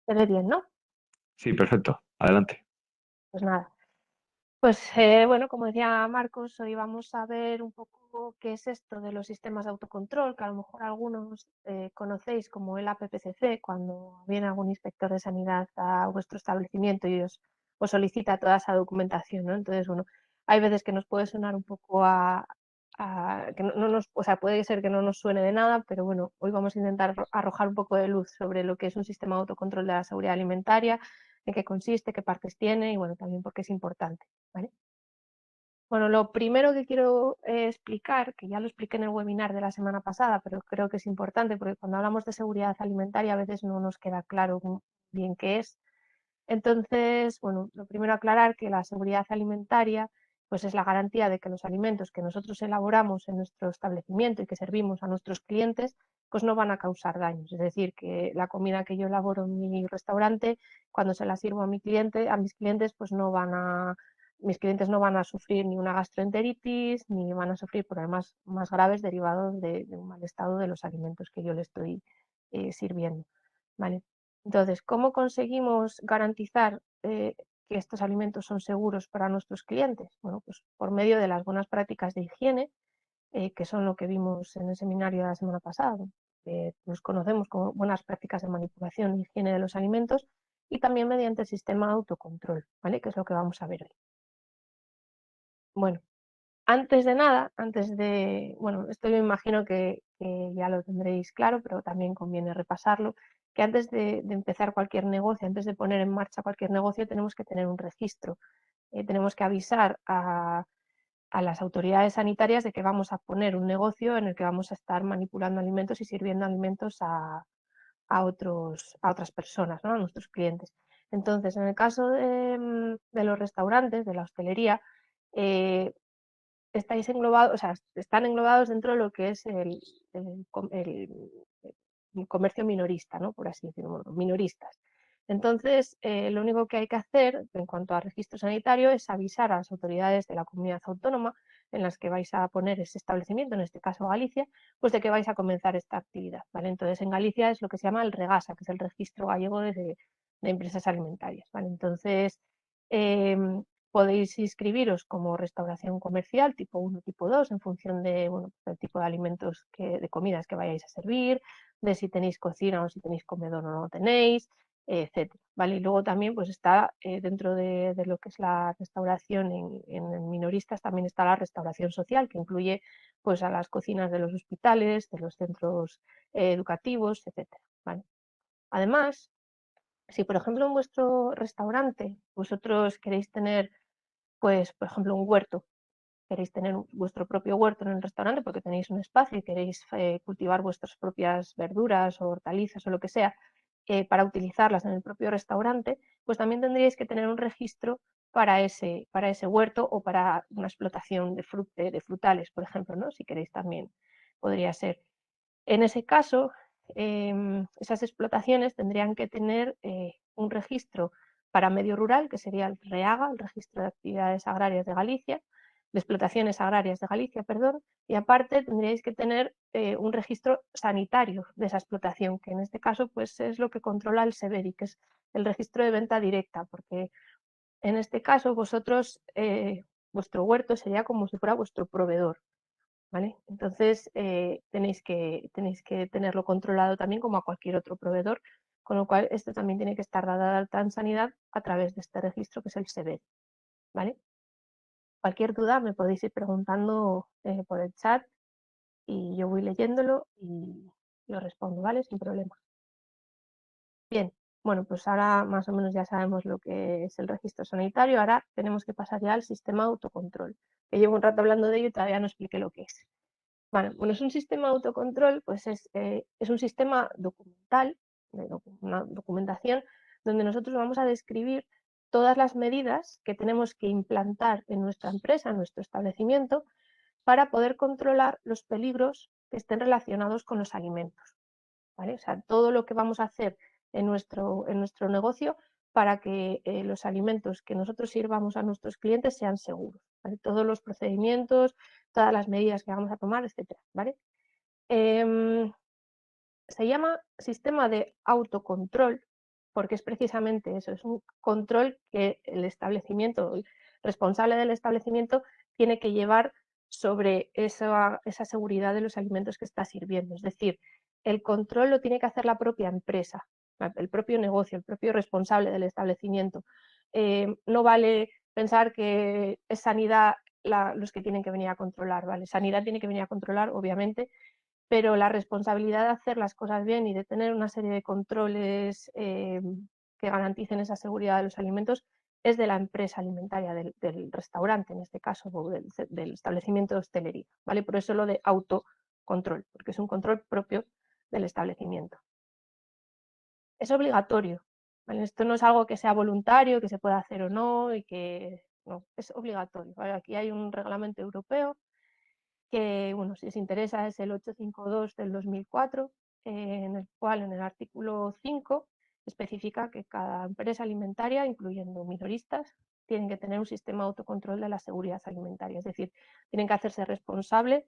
¿Te ve bien, no? Sí, perfecto. Adelante. Pues nada. Pues bueno, como decía Marcos, hoy vamos a ver un poco qué es esto de los sistemas de autocontrol, que a lo mejor algunos conocéis como el APPCC, cuando viene algún inspector de sanidad a vuestro establecimiento y os solicita toda esa documentación, ¿no? Entonces, bueno, hay veces que nos puede sonar un poco que no nos, o sea, puede ser que no nos suene de nada, pero bueno, hoy vamos a intentar arrojar un poco de luz sobre lo que es un sistema de autocontrol de la seguridad alimentaria, en qué consiste, qué partes tiene y bueno, también por qué es importante. ¿Vale? Bueno, lo primero que quiero explicar, que ya lo expliqué en el webinar de la semana pasada, pero creo que es importante porque cuando hablamos de seguridad alimentaria a veces no nos queda claro bien qué es. Entonces, bueno, lo primero aclarar que la seguridad alimentaria pues es la garantía de que los alimentos que nosotros elaboramos en nuestro establecimiento y que servimos a nuestros clientes pues no van a causar daños. Es decir, que la comida que yo elaboro en mi restaurante, cuando se la sirvo a mi cliente, a mis clientes, pues mis clientes no van a sufrir ni una gastroenteritis ni van a sufrir problemas más graves derivados de un mal estado de los alimentos que yo le estoy sirviendo. ¿Vale? Entonces, ¿cómo conseguimos garantizar que estos alimentos son seguros para nuestros clientes? Bueno, pues por medio de las buenas prácticas de higiene, que son lo que vimos en el seminario de la semana pasada. Los conocemos como buenas prácticas de manipulación e higiene de los alimentos y también mediante el sistema de autocontrol, ¿vale? Que es lo que vamos a ver hoy. Bueno, antes de nada, bueno, esto yo imagino que ya lo tendréis claro, pero también conviene repasarlo, que antes de empezar cualquier negocio, antes de poner en marcha cualquier negocio, tenemos que tener un registro. Tenemos que avisar a las autoridades sanitarias de que vamos a poner un negocio en el que vamos a estar manipulando alimentos y sirviendo alimentos a otras personas, ¿no? A nuestros clientes. Entonces, en el caso de los restaurantes, de la hostelería, eh, estáis englobados, o sea, están englobados dentro de lo que es el comercio minorista, ¿no? Por así decirlo, bueno, minoristas. Entonces, lo único que hay que hacer en cuanto a registro sanitario es avisar a las autoridades de la comunidad autónoma en las que vais a poner ese establecimiento, en este caso Galicia, pues de que vais a comenzar esta actividad, ¿vale? Entonces, en Galicia es lo que se llama el REGASA, que es el Registro Gallego de Empresas Alimentarias, ¿vale? Entonces, eh, podéis inscribiros como restauración comercial tipo 1, tipo 2, en función de, bueno, del tipo de alimentos, de comidas que vayáis a servir, de si tenéis cocina o si tenéis comedor o no lo tenéis, etcétera. ¿Vale? Y luego también pues está dentro de lo que es la restauración en minoristas, también está la restauración social, que incluye pues a las cocinas de los hospitales, de los centros educativos, etcétera. ¿Vale? Además, si por ejemplo en vuestro restaurante vosotros queréis tener pues, por ejemplo, un huerto, queréis tener vuestro propio huerto en el restaurante porque tenéis un espacio y queréis cultivar vuestras propias verduras o hortalizas o lo que sea para utilizarlas en el propio restaurante, pues también tendríais que tener un registro para ese huerto o para una explotación de frutales, por ejemplo, ¿no? Si queréis también podría ser. En ese caso, esas explotaciones tendrían que tener un registro para medio rural, que sería el REAGA, el Registro de Actividades Agrarias de Galicia, de Explotaciones Agrarias de Galicia, perdón, y aparte tendríais que tener un registro sanitario de esa explotación, que en este caso pues, es lo que controla el SEBERI, que es el registro de venta directa, porque en este caso vosotros, vuestro huerto sería como si fuera vuestro proveedor. ¿Vale? Entonces tenéis que tenerlo controlado también como a cualquier otro proveedor, con lo cual esto también tiene que estar dado de alta en sanidad a través de este registro que es el SEBED, ¿vale? Cualquier duda me podéis ir preguntando por el chat y yo voy leyéndolo y lo respondo, ¿vale? Sin problema. Bien, bueno, pues ahora más o menos ya sabemos lo que es el registro sanitario, ahora tenemos que pasar ya al sistema de autocontrol, que llevo un rato hablando de ello y todavía no expliqué lo que es. Vale, bueno, es un sistema de autocontrol, pues es un sistema documental, una documentación, donde nosotros vamos a describir todas las medidas que tenemos que implantar en nuestra empresa, en nuestro establecimiento, para poder controlar los peligros que estén relacionados con los alimentos. ¿Vale? O sea, todo lo que vamos a hacer en nuestro negocio para que los alimentos que nosotros sirvamos a nuestros clientes sean seguros. ¿Vale? Todos los procedimientos, todas las medidas que vamos a tomar, etcétera. ¿Vale? Se llama sistema de autocontrol porque es precisamente eso, es un control que el establecimiento, el responsable del establecimiento tiene que llevar sobre esa seguridad de los alimentos que está sirviendo. Es decir, el control lo tiene que hacer la propia empresa, el propio negocio, el propio responsable del establecimiento. No vale pensar que es sanidad los que tienen que venir a controlar, ¿vale? Sanidad tiene que venir a controlar, obviamente, pero la responsabilidad de hacer las cosas bien y de tener una serie de controles que garanticen esa seguridad de los alimentos es de la empresa alimentaria, del restaurante en este caso, o del establecimiento de hostelería, ¿vale? Por eso lo de autocontrol, porque es un control propio del establecimiento. Es obligatorio, ¿vale? Esto no es algo que sea voluntario, que se pueda hacer o no, y que no, es obligatorio, ¿vale? Aquí hay un reglamento europeo que, bueno, si os interesa es el 852 del 2004, en el cual en el artículo 5 especifica que cada empresa alimentaria, incluyendo minoristas, tienen que tener un sistema de autocontrol de la seguridad alimentaria, es decir, tienen que hacerse responsables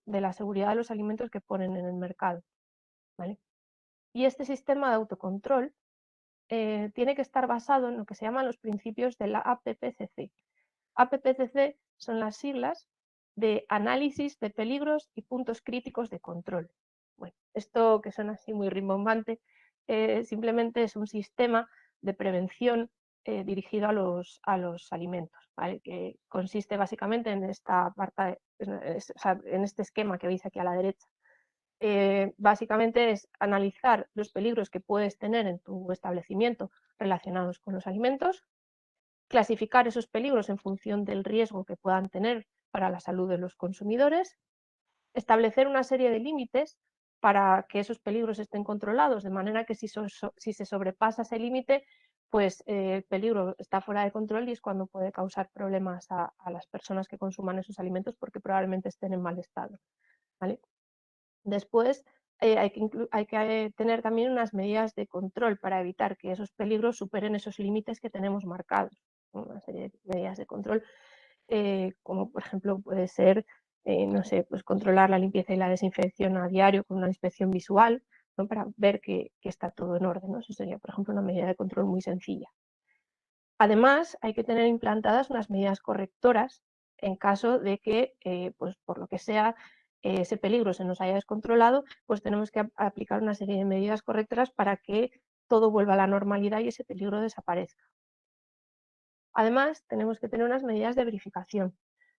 de la seguridad de los alimentos que ponen en el mercado, ¿vale? Y este sistema de autocontrol tiene que estar basado en lo que se llaman los principios de la APPCC. APPCC son las siglas de análisis de peligros y puntos críticos de control. Bueno, esto que suena así muy rimbombante, simplemente es un sistema de prevención dirigido a los alimentos, ¿vale? Que consiste básicamente en esta parte, en este esquema que veis aquí a la derecha. Básicamente es analizar los peligros que puedes tener en tu establecimiento relacionados con los alimentos, clasificar esos peligros en función del riesgo que puedan tener para la salud de los consumidores, establecer una serie de límites para que esos peligros estén controlados, de manera que si se sobrepasa ese límite, pues el peligro está fuera de control y es cuando puede causar problemas a las personas que consuman esos alimentos porque probablemente estén en mal estado, ¿vale? Después hay que tener también unas medidas de control para evitar que esos peligros superen esos límites que tenemos marcados. Una serie de medidas de control, como por ejemplo puede ser, no sé, pues controlar la limpieza y la desinfección a diario con una inspección visual, ¿no? Para ver que está todo en orden, ¿no? Eso sería, por ejemplo, una medida de control muy sencilla. Además, hay que tener implantadas unas medidas correctoras en caso de que, pues por lo que sea, ese peligro se nos haya descontrolado, pues tenemos que aplicar una serie de medidas correctoras para que todo vuelva a la normalidad y ese peligro desaparezca. Además, tenemos que tener unas medidas de verificación.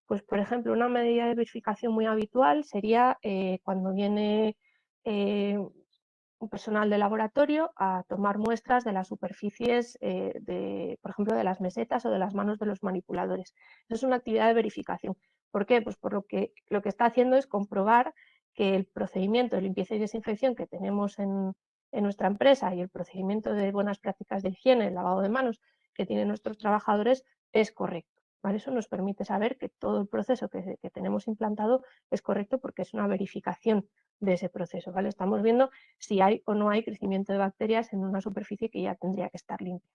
Pues, por ejemplo, una medida de verificación muy habitual sería cuando viene un personal de laboratorio a tomar muestras de las superficies, por ejemplo, de las mesetas o de las manos de los manipuladores. Eso es una actividad de verificación. ¿Por qué? Pues por lo que está haciendo es comprobar que el procedimiento de limpieza y desinfección que tenemos en nuestra empresa y el procedimiento de buenas prácticas de higiene, el lavado de manos que tienen nuestros trabajadores es correcto, ¿vale? Eso nos permite saber que todo el proceso que tenemos implantado es correcto porque es una verificación de ese proceso, ¿vale? Estamos viendo si hay o no hay crecimiento de bacterias en una superficie que ya tendría que estar limpia,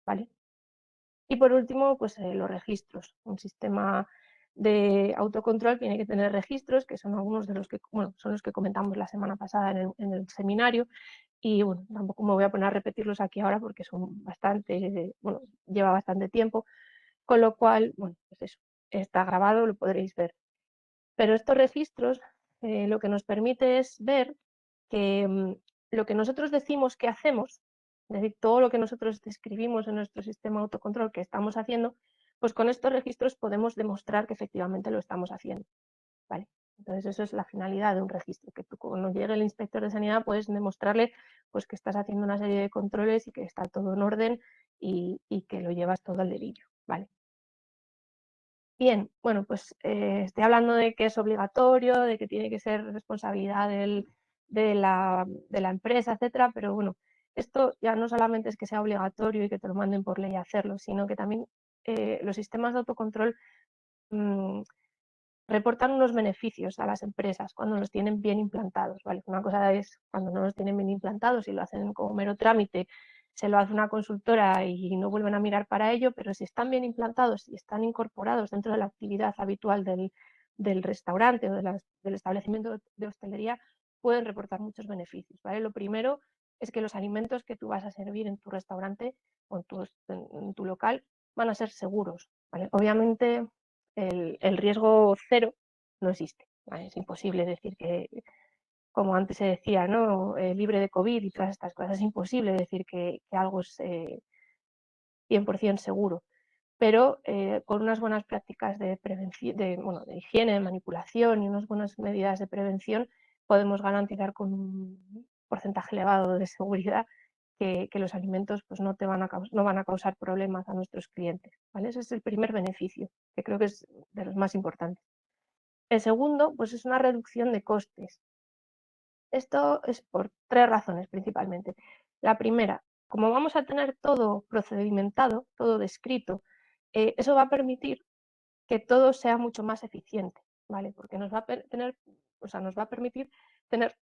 ¿vale? Y por último, pues los registros. Un sistema de autocontrol tiene que tener registros, que son algunos de los que, bueno, son los que comentamos la semana pasada en el seminario, y bueno, tampoco me voy a poner a repetirlos aquí ahora porque son bastante, bueno, lleva bastante tiempo, con lo cual, bueno, pues eso, está grabado, lo podréis ver. Pero estos registros lo que nos permite es ver que lo que nosotros decimos que hacemos, es decir, todo lo que nosotros describimos en nuestro sistema de autocontrol que estamos haciendo, pues con estos registros podemos demostrar que efectivamente lo estamos haciendo, ¿vale? Entonces eso es la finalidad de un registro, que tú cuando llegue el inspector de sanidad puedes demostrarle pues que estás haciendo una serie de controles y que está todo en orden y que lo llevas todo al dedillo, ¿vale? Bien, bueno, pues estoy hablando de que es obligatorio, de que tiene que ser responsabilidad de la empresa, etcétera, pero bueno, esto ya no solamente es que sea obligatorio y que te lo manden por ley a hacerlo, sino que también los sistemas de autocontrol mm, reportan unos beneficios a las empresas cuando los tienen bien implantados, ¿vale? Una cosa es cuando no los tienen bien implantados y lo hacen como mero trámite, se lo hace una consultora y no vuelven a mirar para ello, pero si están bien implantados y están incorporados dentro de la actividad habitual del restaurante o del establecimiento de hostelería, pueden reportar muchos beneficios, ¿vale? Lo primero es que los alimentos que tú vas a servir en tu restaurante o en tu local van a ser seguros, ¿vale? Obviamente el riesgo cero no existe, ¿vale? Es imposible decir que, como antes se decía, ¿no? Libre de COVID y todas estas cosas, es imposible decir que algo es 100% seguro, pero con unas buenas prácticas de prevención, de higiene, de manipulación y unas buenas medidas de prevención, podemos garantizar con un porcentaje elevado de seguridad que los alimentos pues, no van a causar problemas a nuestros clientes, ¿vale? Ese es el primer beneficio, que creo que es de los más importantes. El segundo, pues es una reducción de costes. Esto es por 3 razones principalmente. La primera, como vamos a tener todo procedimentado, todo descrito, eso va a permitir que todo sea mucho más eficiente, ¿vale? Porque nos va a permitir tener,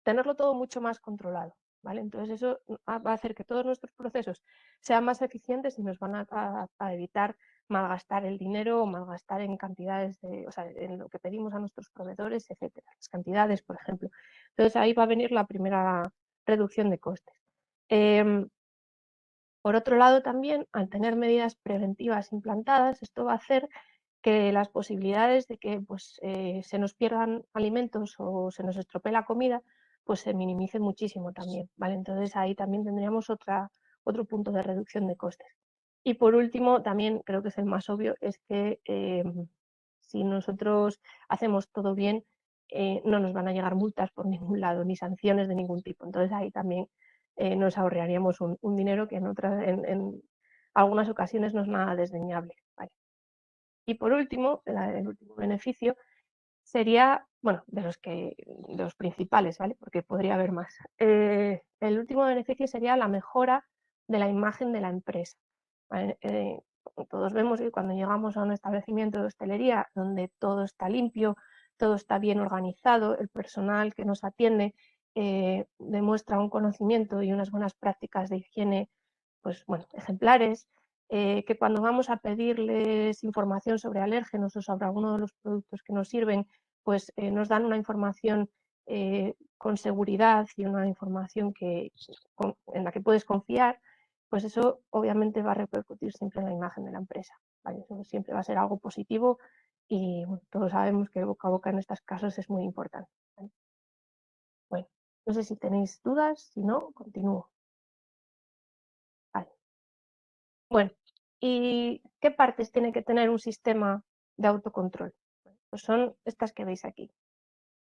tenerlo todo mucho más controlado, ¿vale? Entonces eso va a hacer que todos nuestros procesos sean más eficientes y nos van a evitar malgastar el dinero o malgastar en cantidades o sea, en lo que pedimos a nuestros proveedores, etcétera, las cantidades, por ejemplo. Entonces ahí va a venir la primera reducción de costes. Por otro lado, también, al tener medidas preventivas implantadas, esto va a hacer que las posibilidades de que pues, se nos pierdan alimentos o se nos estropee la comida, pues se minimicen muchísimo también, ¿vale? Entonces ahí también tendríamos otro punto de reducción de costes. Y por último, también creo que es el más obvio, es que si nosotros hacemos todo bien, no nos van a llegar multas por ningún lado, ni sanciones de ningún tipo. Entonces ahí también nos ahorraríamos un dinero que en algunas ocasiones no es nada desdeñable, ¿vale? Y por último, el último beneficio sería, bueno, de los principales, ¿vale? Porque podría haber más. El último beneficio sería la mejora de la imagen de la empresa, ¿vale? Todos vemos que cuando llegamos a un establecimiento de hostelería donde todo está limpio, todo está bien organizado, el personal que nos atiende demuestra un conocimiento y unas buenas prácticas de higiene, pues bueno, ejemplares, que cuando vamos a pedirles información sobre alérgenos o sobre alguno de los productos que nos sirven, pues nos dan una información con seguridad y una información en la que puedes confiar, pues eso obviamente va a repercutir siempre en la imagen de la empresa, ¿vale? Eso siempre va a ser algo positivo y bueno, todos sabemos que el boca a boca en estos casos es muy importante, ¿vale? Bueno, no sé si tenéis dudas, si no, continúo. Vale. Bueno, ¿y qué partes tiene que tener un sistema de autocontrol? Pues son estas que veis aquí.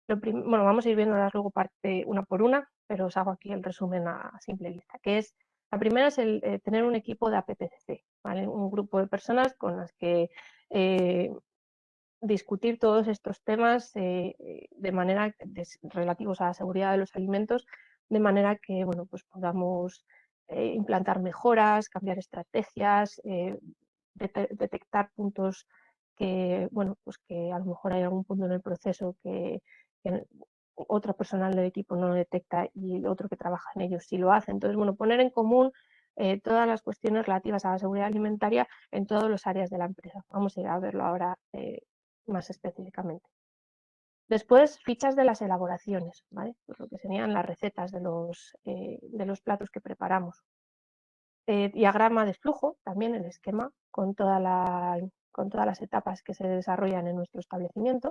Bueno, vamos a ir viéndolas luego parte una por una, pero os hago aquí el resumen a simple vista, que es, la primera es tener un equipo de APPCC, ¿vale? Un grupo de personas con las que discutir todos estos temas relativos a la seguridad de los alimentos, de manera que bueno, pues podamos implantar mejoras, cambiar estrategias, detectar puntos que, bueno, pues que a lo mejor hay algún punto en el proceso que otro personal del equipo no lo detecta y otro que trabaja en ellos sí lo hace. Entonces, bueno, poner en común todas las cuestiones relativas a la seguridad alimentaria en todas las áreas de la empresa. Vamos a ir a verlo ahora más específicamente. Después, fichas de las elaboraciones, ¿vale? Pues lo que serían las recetas de los platos que preparamos. Diagrama de flujo, también el esquema, con todas las etapas que se desarrollan en nuestro establecimiento.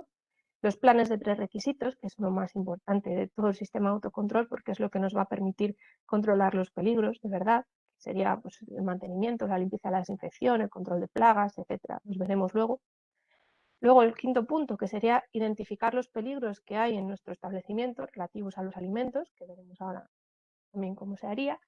Los planes de prerequisitos, que es lo más importante de todo el sistema de autocontrol, porque es lo que nos va a permitir controlar los peligros de verdad. Sería pues, el mantenimiento, la limpieza, la desinfección, el control de plagas, etcétera. Los veremos luego. Luego el quinto punto, que sería identificar los peligros que hay en nuestro establecimiento relativos a los alimentos, que veremos ahora también cómo se haría.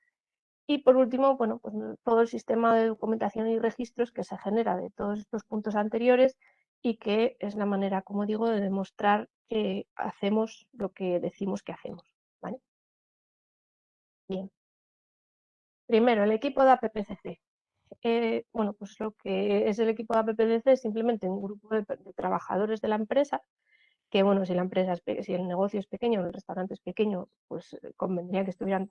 Y por último, bueno, pues todo el sistema de documentación y registros que se genera de todos estos puntos anteriores y que es la manera, como digo, de demostrar que hacemos lo que decimos que hacemos, ¿vale? Bien. Primero, el equipo de APPCC. Bueno, pues lo que es el equipo de APPCC es simplemente un grupo de trabajadores de la empresa que, bueno, si el negocio es pequeño, el restaurante es pequeño, pues convendría que estuvieran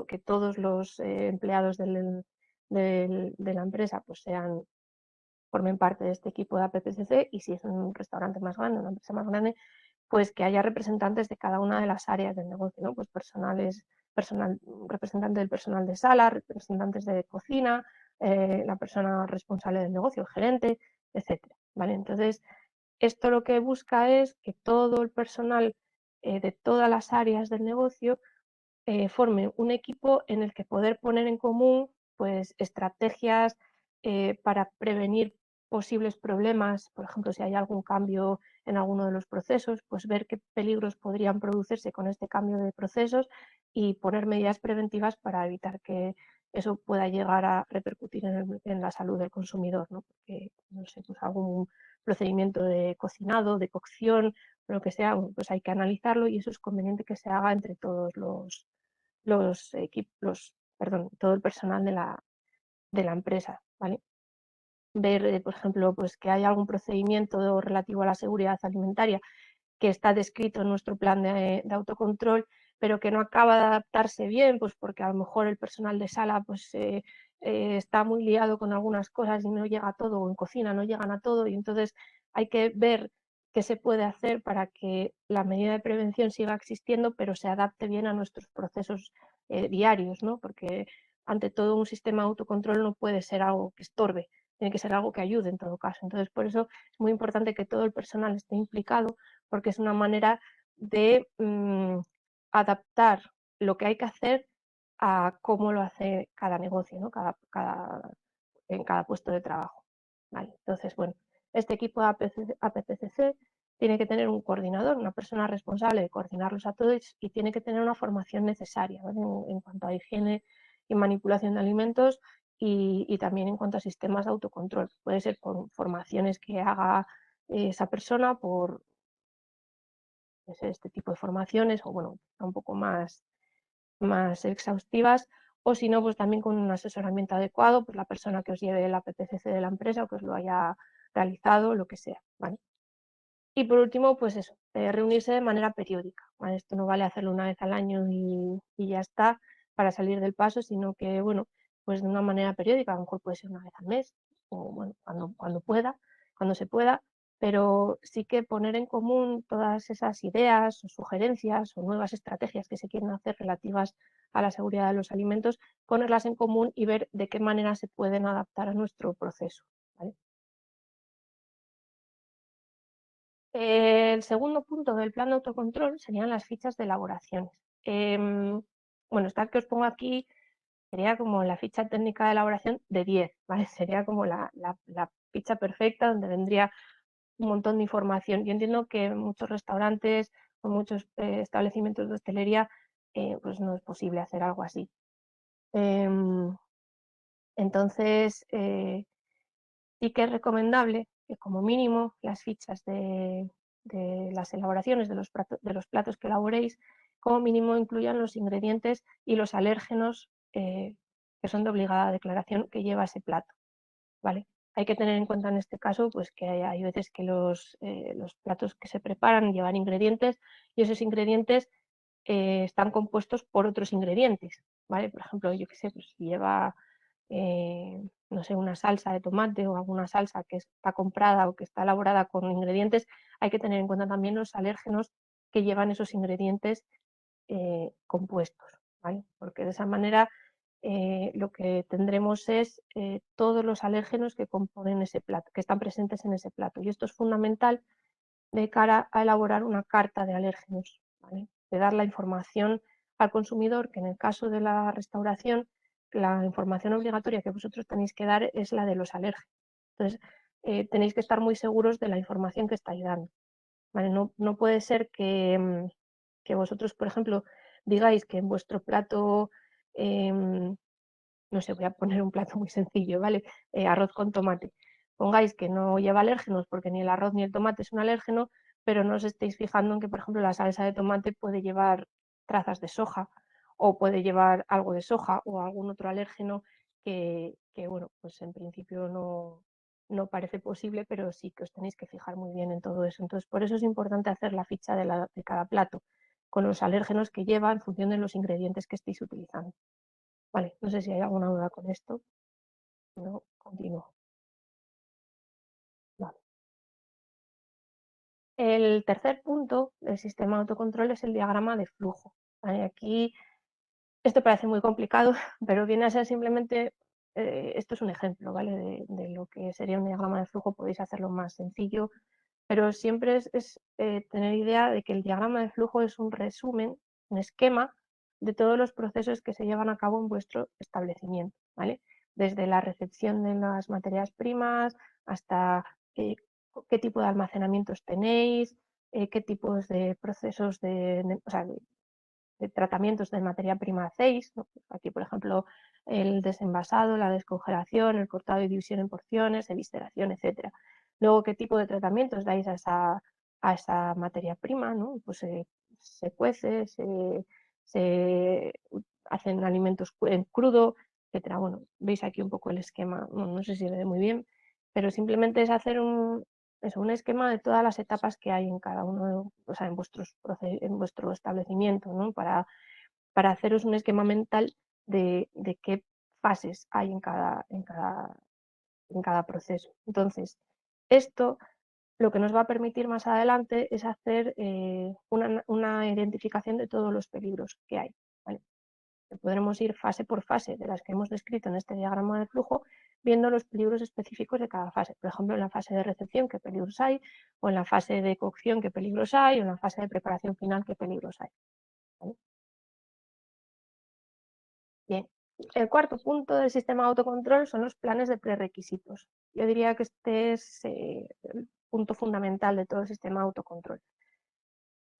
que todos los empleados de la empresa pues formen parte de este equipo de APPCC, y si es un restaurante más grande, una empresa más grande, pues que haya representantes de cada una de las áreas del negocio, ¿no? Pues representante del personal de sala, representantes de cocina, la persona responsable del negocio, el gerente, etcétera, ¿vale? Entonces, esto lo que busca es que todo el personal de todas las áreas del negocio forme un equipo en el que poder poner en común pues, estrategias para prevenir posibles problemas, por ejemplo, si hay algún cambio en alguno de los procesos, pues ver qué peligros podrían producirse con este cambio de procesos y poner medidas preventivas para evitar que eso pueda llegar a repercutir en la salud del consumidor, ¿no? Porque, no sé, pues algún procedimiento de cocinado, de cocción, lo que sea, pues hay que analizarlo y eso es conveniente que se haga entre todos los equipos, perdón, todo el personal de la empresa, ¿vale? Ver, por ejemplo, pues que hay algún procedimiento relativo a la seguridad alimentaria que está descrito en nuestro plan de autocontrol, pero que no acaba de adaptarse bien, pues porque a lo mejor el personal de sala pues, está muy liado con algunas cosas y no llega a todo, o en cocina no llegan a todo, y entonces hay que ver qué se puede hacer para que la medida de prevención siga existiendo, pero se adapte bien a nuestros procesos diarios, ¿no? Porque ante todo un sistema de autocontrol no puede ser algo que estorbe, tiene que ser algo que ayude en todo caso. Entonces, por eso es muy importante que todo el personal esté implicado, porque es una manera de adaptar lo que hay que hacer a cómo lo hace cada negocio, ¿no? En cada puesto de trabajo. ¿Vale? Entonces, bueno, este equipo de APCC tiene que tener un coordinador, una persona responsable de coordinarlos a todos y tiene que tener una formación necesaria, ¿vale? En cuanto a higiene y manipulación de alimentos y también en cuanto a sistemas de autocontrol. Puede ser por formaciones que haga esa persona, por este tipo de formaciones o bueno, un poco más exhaustivas, o si no, pues también con un asesoramiento adecuado, pues la persona que os lleve la PPCC de la empresa o que os lo haya realizado, lo que sea, ¿vale? Y por último, pues eso, reunirse de manera periódica, ¿vale? Esto no vale hacerlo una vez al año y ya está para salir del paso, sino que, bueno, pues de una manera periódica, a lo mejor puede ser una vez al mes, o bueno, cuando pueda, cuando se pueda, pero sí que poner en común todas esas ideas o sugerencias o nuevas estrategias que se quieren hacer relativas a la seguridad de los alimentos, ponerlas en común y ver de qué manera se pueden adaptar a nuestro proceso, ¿vale? El segundo punto del plan de autocontrol serían las fichas de elaboraciones. Bueno, esta que os pongo aquí sería como la ficha técnica de elaboración de 10, ¿vale? Sería como la ficha perfecta donde vendría un montón de información. Yo entiendo que en muchos restaurantes o muchos establecimientos de hostelería pues no es posible hacer algo así. Entonces, sí que es recomendable que como mínimo las fichas de las elaboraciones de los platos que elaboréis, como mínimo incluyan los ingredientes y los alérgenos que son de obligada declaración que lleva ese plato, ¿vale? Hay que tener en cuenta en este caso pues, que hay veces que los platos que se preparan llevan ingredientes y esos ingredientes están compuestos por otros ingredientes, ¿vale? Por ejemplo, yo qué sé, pues si lleva no sé, una salsa de tomate o alguna salsa que está comprada o que está elaborada con ingredientes, hay que tener en cuenta también los alérgenos que llevan esos ingredientes compuestos, ¿vale? Porque de esa manera lo que tendremos es todos los alérgenos que componen ese plato, que están presentes en ese plato. Y esto es fundamental de cara a elaborar una carta de alérgenos, ¿vale? De dar la información al consumidor, que en el caso de la restauración, la información obligatoria que vosotros tenéis que dar es la de los alérgenos. Entonces, tenéis que estar muy seguros de la información que estáis dando, ¿vale? No puede ser que vosotros, por ejemplo, digáis que en vuestro plato, no sé, voy a poner un plato muy sencillo, ¿vale? Arroz con tomate. Pongáis que no lleva alérgenos porque ni el arroz ni el tomate es un alérgeno, pero no os estéis fijando en que, por ejemplo, la salsa de tomate puede llevar trazas de soja o puede llevar algo de soja o algún otro alérgeno bueno, pues en principio no parece posible, pero sí que os tenéis que fijar muy bien en todo eso. Entonces, por eso es importante hacer la ficha de cada plato con los alérgenos que lleva en función de los ingredientes que estéis utilizando. Vale, no sé si hay alguna duda con esto. No, continúo. Vale. El tercer punto del sistema de autocontrol es el diagrama de flujo. ¿Vale? Aquí Esto parece muy complicado, pero viene a ser simplemente, esto es un ejemplo, ¿vale? De lo que sería un diagrama de flujo, podéis hacerlo más sencillo, pero siempre es tener idea de que el diagrama de flujo es un resumen, un esquema de todos los procesos que se llevan a cabo en vuestro establecimiento, ¿vale? Desde la recepción de las materias primas hasta qué tipo de almacenamientos tenéis, qué tipos de procesos o sea, de tratamientos de materia prima hacéis, ¿no? Aquí, por ejemplo, el desenvasado, la descongelación, el cortado y división en porciones, evisceración, etc. Luego, ¿qué tipo de tratamientos dais a esa materia prima? ¿No? Pues se cuece, se hacen alimentos en crudo, etc. Bueno, veis aquí un poco el esquema, no sé si se ve muy bien, pero simplemente es hacer un esquema de todas las etapas que hay en cada uno, o sea, en vuestro establecimiento, ¿no? Para haceros un esquema mental de qué fases hay en cada proceso. Entonces, esto lo que nos va a permitir más adelante es hacer una identificación de todos los peligros que hay, ¿vale? Podremos ir fase por fase de las que hemos descrito en este diagrama de flujo, viendo los peligros específicos de cada fase. Por ejemplo, en la fase de recepción, qué peligros hay, o en la fase de cocción, qué peligros hay, o en la fase de preparación final, qué peligros hay. ¿Vale? Bien. El cuarto punto del sistema de autocontrol son los planes de prerequisitos. Yo diría que este es el punto fundamental de todo el sistema de autocontrol.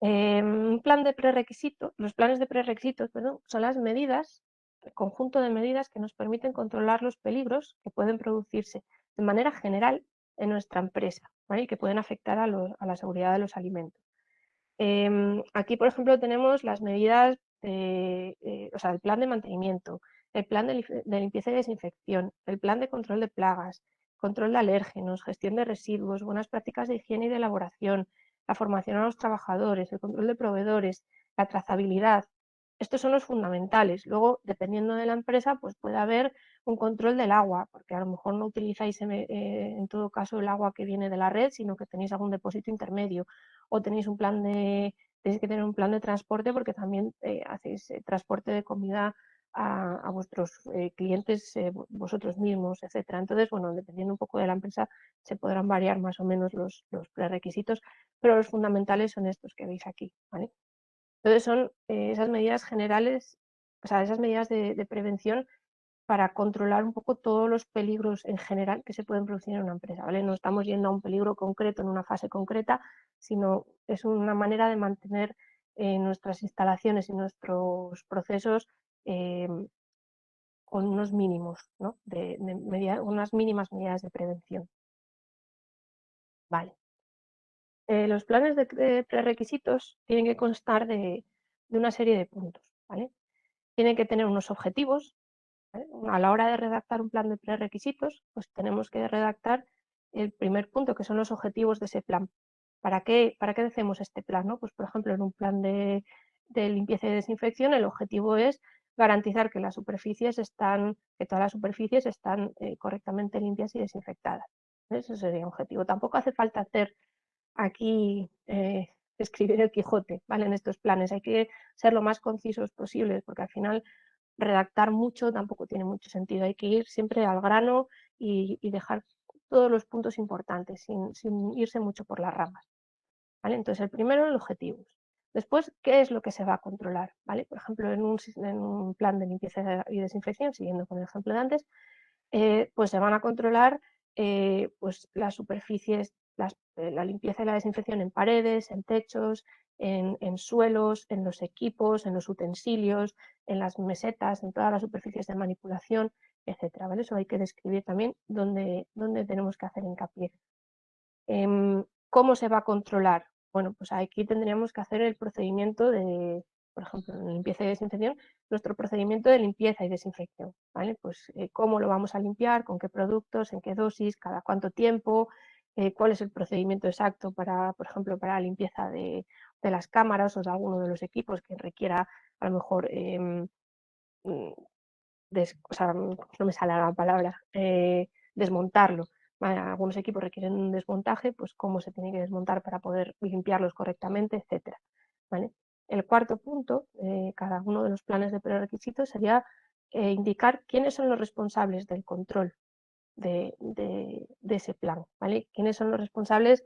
Un plan de prerequisitos, los planes de prerequisitos, perdón, son las medidas, el conjunto de medidas que nos permiten controlar los peligros que pueden producirse de manera general en nuestra empresa, ¿vale? Y que pueden afectar a la seguridad de los alimentos. Aquí, por ejemplo, tenemos las medidas, o sea, el plan de mantenimiento, el plan de limpieza y desinfección, el plan de control de plagas, control de alérgenos, gestión de residuos, buenas prácticas de higiene y de elaboración, la formación a los trabajadores, el control de proveedores, la trazabilidad. Estos son los fundamentales. Luego, dependiendo de la empresa, pues puede haber un control del agua, porque a lo mejor no utilizáis en todo caso el agua que viene de la red, sino que tenéis algún depósito intermedio, o tenéis tenéis que tener un plan de transporte porque también hacéis transporte de comida a vuestros clientes vosotros mismos, etcétera. Entonces, bueno, dependiendo un poco de la empresa, se podrán variar más o menos los prerequisitos, pero los fundamentales son estos que veis aquí, ¿vale? Entonces son esas medidas generales, o sea, esas medidas de prevención para controlar un poco todos los peligros en general que se pueden producir en una empresa, ¿vale? No estamos yendo a un peligro concreto en una fase concreta, sino es una manera de mantener nuestras instalaciones y nuestros procesos eh, con unos mínimos, ¿no? Unas mínimas medidas de prevención. Vale. Los planes de prerequisitos tienen que constar de una serie de puntos, ¿vale? Tienen que tener unos objetivos. A la hora de redactar un plan de prerequisitos, pues tenemos que redactar el primer punto, que son los objetivos de ese plan. ¿Para qué hacemos este plan? ¿No? Pues, por ejemplo, en un plan de limpieza y desinfección, el objetivo es garantizar que que todas las superficies están correctamente limpias y desinfectadas. Ese sería un objetivo. Tampoco hace falta hacer aquí escribir el Quijote, ¿vale? En estos planes hay que ser lo más concisos posibles, porque al final redactar mucho tampoco tiene mucho sentido. Hay que ir siempre al grano y dejar todos los puntos importantes sin irse mucho por las ramas, ¿vale? Entonces, el primero, el objetivo. Después, ¿qué es lo que se va a controlar? ¿Vale? Por ejemplo, en un plan de limpieza y desinfección, siguiendo con el ejemplo de antes, pues se van a controlar pues las superficies, la limpieza y la desinfección en paredes, en techos, en suelos, en los equipos, en los utensilios, en las mesetas, en todas las superficies de manipulación, etcétera, ¿vale? Eso hay que describir también dónde tenemos que hacer hincapié. ¿Cómo se va a controlar? Bueno, pues aquí tendríamos que hacer el procedimiento por ejemplo, en limpieza y desinfección, nuestro procedimiento de limpieza y desinfección, ¿vale? Pues cómo lo vamos a limpiar, con qué productos, en qué dosis, cada cuánto tiempo, cuál es el procedimiento exacto por ejemplo, para la limpieza de las cámaras o de alguno de los equipos que requiera a lo mejor mm, o sea, no me sale la palabra, desmontarlo. ¿Vale? Algunos equipos requieren un desmontaje, pues cómo se tiene que desmontar para poder limpiarlos correctamente, etcétera, ¿vale? El cuarto punto de cada uno de los planes de prerequisitos sería indicar quiénes son los responsables del control de ese plan, ¿vale? Quiénes son los responsables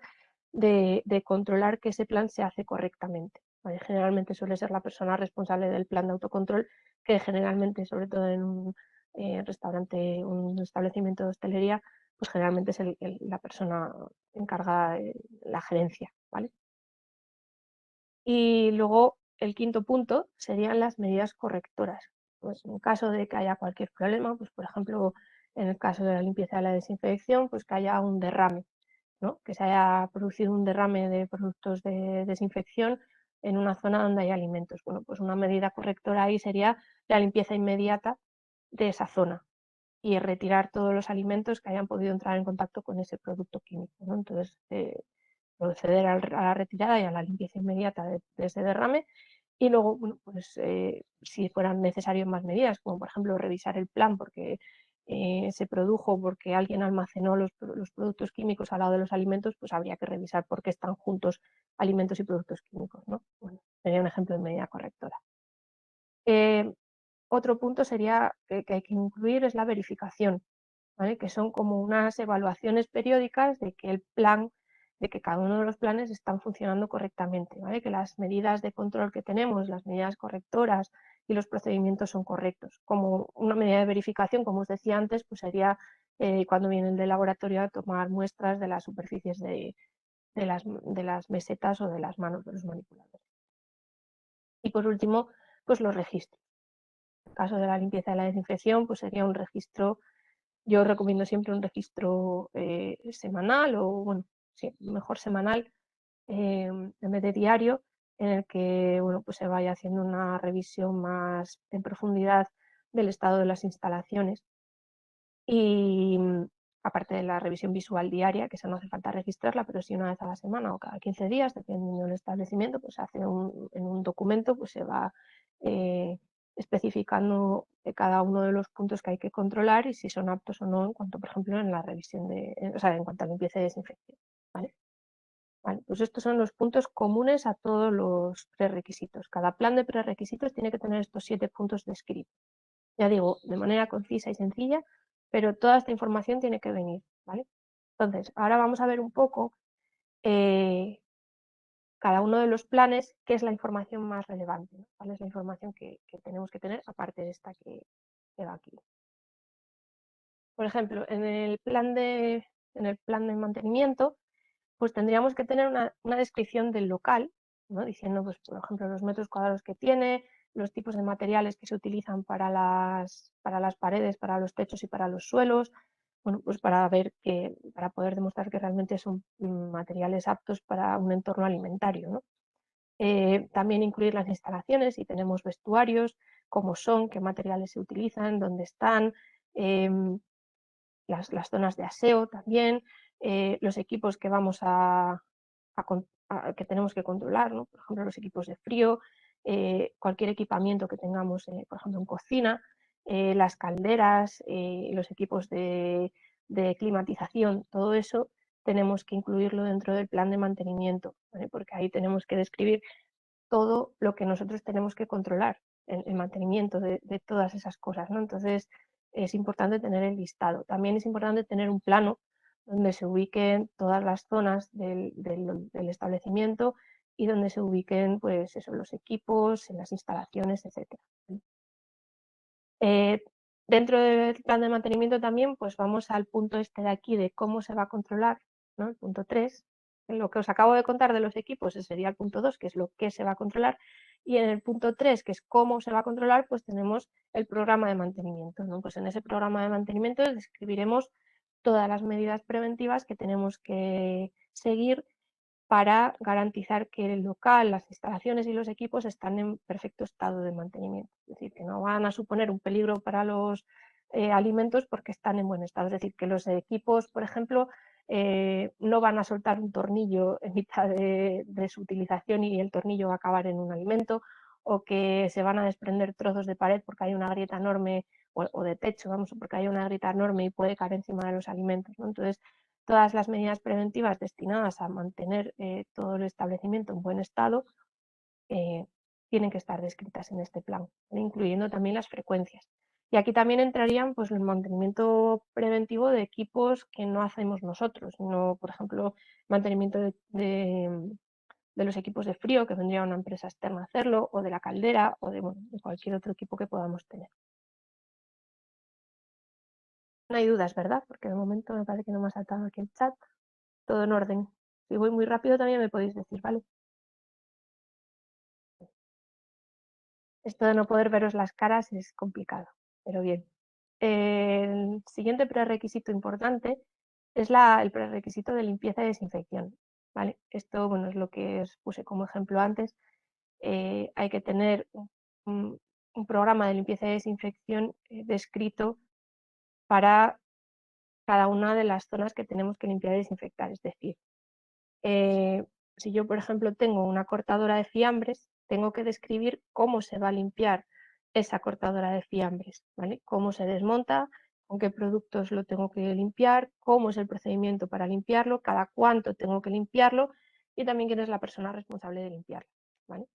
de controlar que ese plan se hace correctamente, ¿vale? Generalmente suele ser la persona responsable del plan de autocontrol, que generalmente, sobre todo en un restaurante, un establecimiento de hostelería, pues generalmente es la persona encargada de la gerencia, ¿vale? Y luego el quinto punto serían las medidas correctoras. Pues en caso de que haya cualquier problema, pues por ejemplo, en el caso de la limpieza y la desinfección, pues que haya un derrame, ¿no? Que se haya producido un derrame de productos de desinfección en una zona donde hay alimentos. Bueno, pues una medida correctora ahí sería la limpieza inmediata de esa zona y retirar todos los alimentos que hayan podido entrar en contacto con ese producto químico, ¿no? Entonces, proceder a la retirada y a la limpieza inmediata de ese derrame. Y luego, bueno, pues si fueran necesarias más medidas, como por ejemplo revisar el plan porque se produjo porque alguien almacenó los productos químicos al lado de los alimentos, pues habría que revisar por qué están juntos alimentos y productos químicos, ¿no? Bueno, sería un ejemplo de medida correctora. Otro punto sería que hay que incluir es la verificación, ¿vale? Que son como unas evaluaciones periódicas de que el plan, de que cada uno de los planes están funcionando correctamente, ¿vale? Que las medidas de control que tenemos, las medidas correctoras y los procedimientos son correctos. Como una medida de verificación, como os decía antes, pues sería cuando viene el del laboratorio a tomar muestras de las superficies de las mesetas o de las manos de los manipuladores. Y por último, pues los registros. En el caso de la limpieza y la desinfección, pues sería un registro. Yo recomiendo siempre un registro semanal o, bueno, sí, mejor semanal en vez de diario, en el que, bueno, pues se vaya haciendo una revisión más en profundidad del estado de las instalaciones. Y aparte de la revisión visual diaria, que esa no hace falta registrarla, pero sí una vez a la semana o cada 15 días, dependiendo del establecimiento, pues hace en un documento, pues se va especificando cada uno de los puntos que hay que controlar y si son aptos o no en cuanto, por ejemplo, en la revisión o sea, en cuanto a limpieza y desinfección, ¿vale? Vale, pues estos son los puntos comunes a todos los prerequisitos. Cada plan de prerequisitos tiene que tener estos 7 puntos descritos. Ya digo, de manera concisa y sencilla, pero toda esta información tiene que venir, ¿vale? Entonces, ahora vamos a ver un poco cada uno de los planes, qué es la información más relevante, ¿no? ¿Cuál es la información que tenemos que tener, aparte de esta que va aquí? Por ejemplo, en el plan de mantenimiento, pues tendríamos que tener una descripción del local, ¿no? Diciendo, pues, por ejemplo, los metros cuadrados que tiene, los tipos de materiales que se utilizan para las paredes, para los techos y para los suelos, bueno, pues para poder demostrar que realmente son materiales aptos para un entorno alimentario, ¿no? También incluir las instalaciones, si tenemos vestuarios, cómo son, qué materiales se utilizan, dónde están, em, las zonas de aseo también, los equipos que vamos que tenemos que controlar, ¿no? Por ejemplo, los equipos de frío, cualquier equipamiento que tengamos, por ejemplo, en cocina, las calderas, los equipos de climatización, todo eso tenemos que incluirlo dentro del plan de mantenimiento, ¿vale? Porque ahí tenemos que describir todo lo que nosotros tenemos que controlar, el mantenimiento de todas esas cosas, ¿no? Entonces, es importante tener el listado. También es importante tener un plano donde se ubiquen todas las zonas del establecimiento y donde se ubiquen, pues eso, los equipos, las instalaciones, etc. Dentro del plan de mantenimiento también, pues vamos al punto este de aquí de cómo se va a controlar, ¿no? El punto 3. Lo que os acabo de contar de los equipos, ese sería el punto 2, que es lo que se va a controlar. Y en el punto 3, que es cómo se va a controlar, pues tenemos el programa de mantenimiento, ¿no? Pues en ese programa de mantenimiento describiremos todas las medidas preventivas que tenemos que seguir para garantizar que el local, las instalaciones y los equipos están en perfecto estado de mantenimiento. Es decir, que no van a suponer un peligro para los alimentos porque están en buen estado. Es decir, que los equipos, por ejemplo, no van a soltar un tornillo en mitad de su utilización y el tornillo va a acabar en un alimento, o que se van a desprender trozos de pared porque hay una grieta enorme, o de techo, vamos, porque hay una grieta enorme y puede caer encima de los alimentos, ¿no? Entonces, todas las medidas preventivas destinadas a mantener todo el establecimiento en buen estado tienen que estar descritas en este plan, ¿vale? Incluyendo también las frecuencias. Y aquí también entrarían pues, el mantenimiento preventivo de equipos que no hacemos nosotros, sino, por ejemplo, mantenimiento de los equipos de frío, que vendría una empresa externa a hacerlo, o de la caldera, o de, bueno, de cualquier otro equipo que podamos tener. No hay dudas, ¿verdad? Porque de momento me parece que no me ha saltado aquí el chat. Todo en orden. Si voy muy rápido también me podéis decir, ¿vale? Esto de no poder veros las caras es complicado, pero bien. El siguiente prerequisito importante es el prerequisito de limpieza y desinfección, ¿vale? Esto, bueno, es lo que os puse como ejemplo antes. Hay que tener un programa de limpieza y desinfección descrito para cada una de las zonas que tenemos que limpiar y desinfectar. Es decir, si yo, por ejemplo, tengo una cortadora de fiambres, tengo que describir cómo se va a limpiar esa cortadora de fiambres, ¿vale? Cómo se desmonta, con qué productos lo tengo que limpiar, cómo es el procedimiento para limpiarlo, cada cuánto tengo que limpiarlo y también quién es la persona responsable de limpiarlo, ¿vale?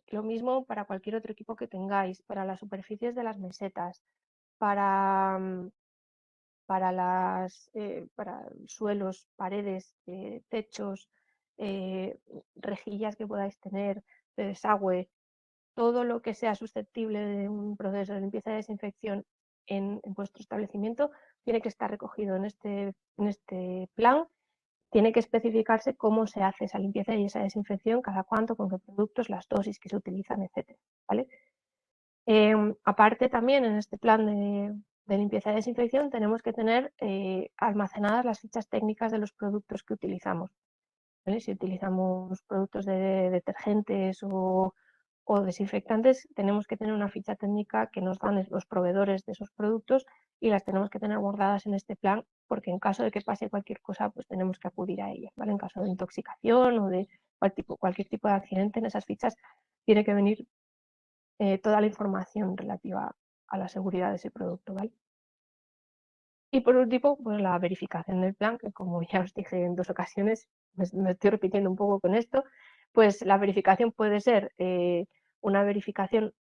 Lo mismo para cualquier otro equipo que tengáis, para las superficies de las mesetas, para para suelos, paredes, techos, rejillas que podáis tener de desagüe, todo lo que sea susceptible de un proceso de limpieza y desinfección en vuestro establecimiento tiene que estar recogido en este plan. Tiene que especificarse cómo se hace esa limpieza y esa desinfección, cada cuánto, con qué productos, las dosis que se utilizan, etc. ¿Vale? Aparte también en este plan de limpieza y desinfección tenemos que tener almacenadas las fichas técnicas de los productos que utilizamos, ¿vale? Si utilizamos productos de detergentes o desinfectantes, tenemos que tener una ficha técnica que nos dan los proveedores de esos productos y las tenemos que tener guardadas en este plan porque en caso de que pase cualquier cosa, pues tenemos que acudir a ellas, ¿vale? En caso de intoxicación o de cualquier tipo de accidente, en esas fichas tiene que venir toda la información relativa a la seguridad de ese producto, ¿vale? Y por último, pues la verificación del plan, que como ya os dije en 2 ocasiones, me estoy repitiendo un poco con esto, pues la verificación puede ser una verificación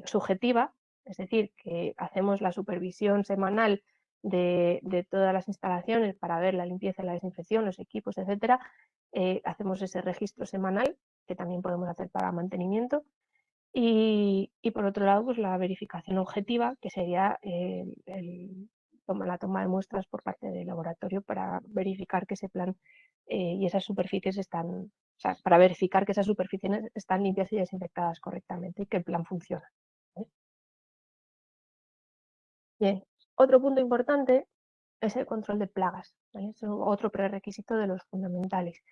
subjetiva, es decir, que hacemos la supervisión semanal de todas las instalaciones para ver la limpieza y la desinfección, los equipos, etcétera. Hacemos ese registro semanal, que también podemos hacer para mantenimiento. Y por otro lado, pues la verificación objetiva, que sería la toma de muestras por parte del laboratorio para verificar que ese plan y esas superficies están, o sea, para verificar que esas superficies están limpias y desinfectadas correctamente y que el plan funciona, ¿vale? Bien, otro punto importante es el control de plagas, ¿vale? Es otro prerequisito de los fundamentales.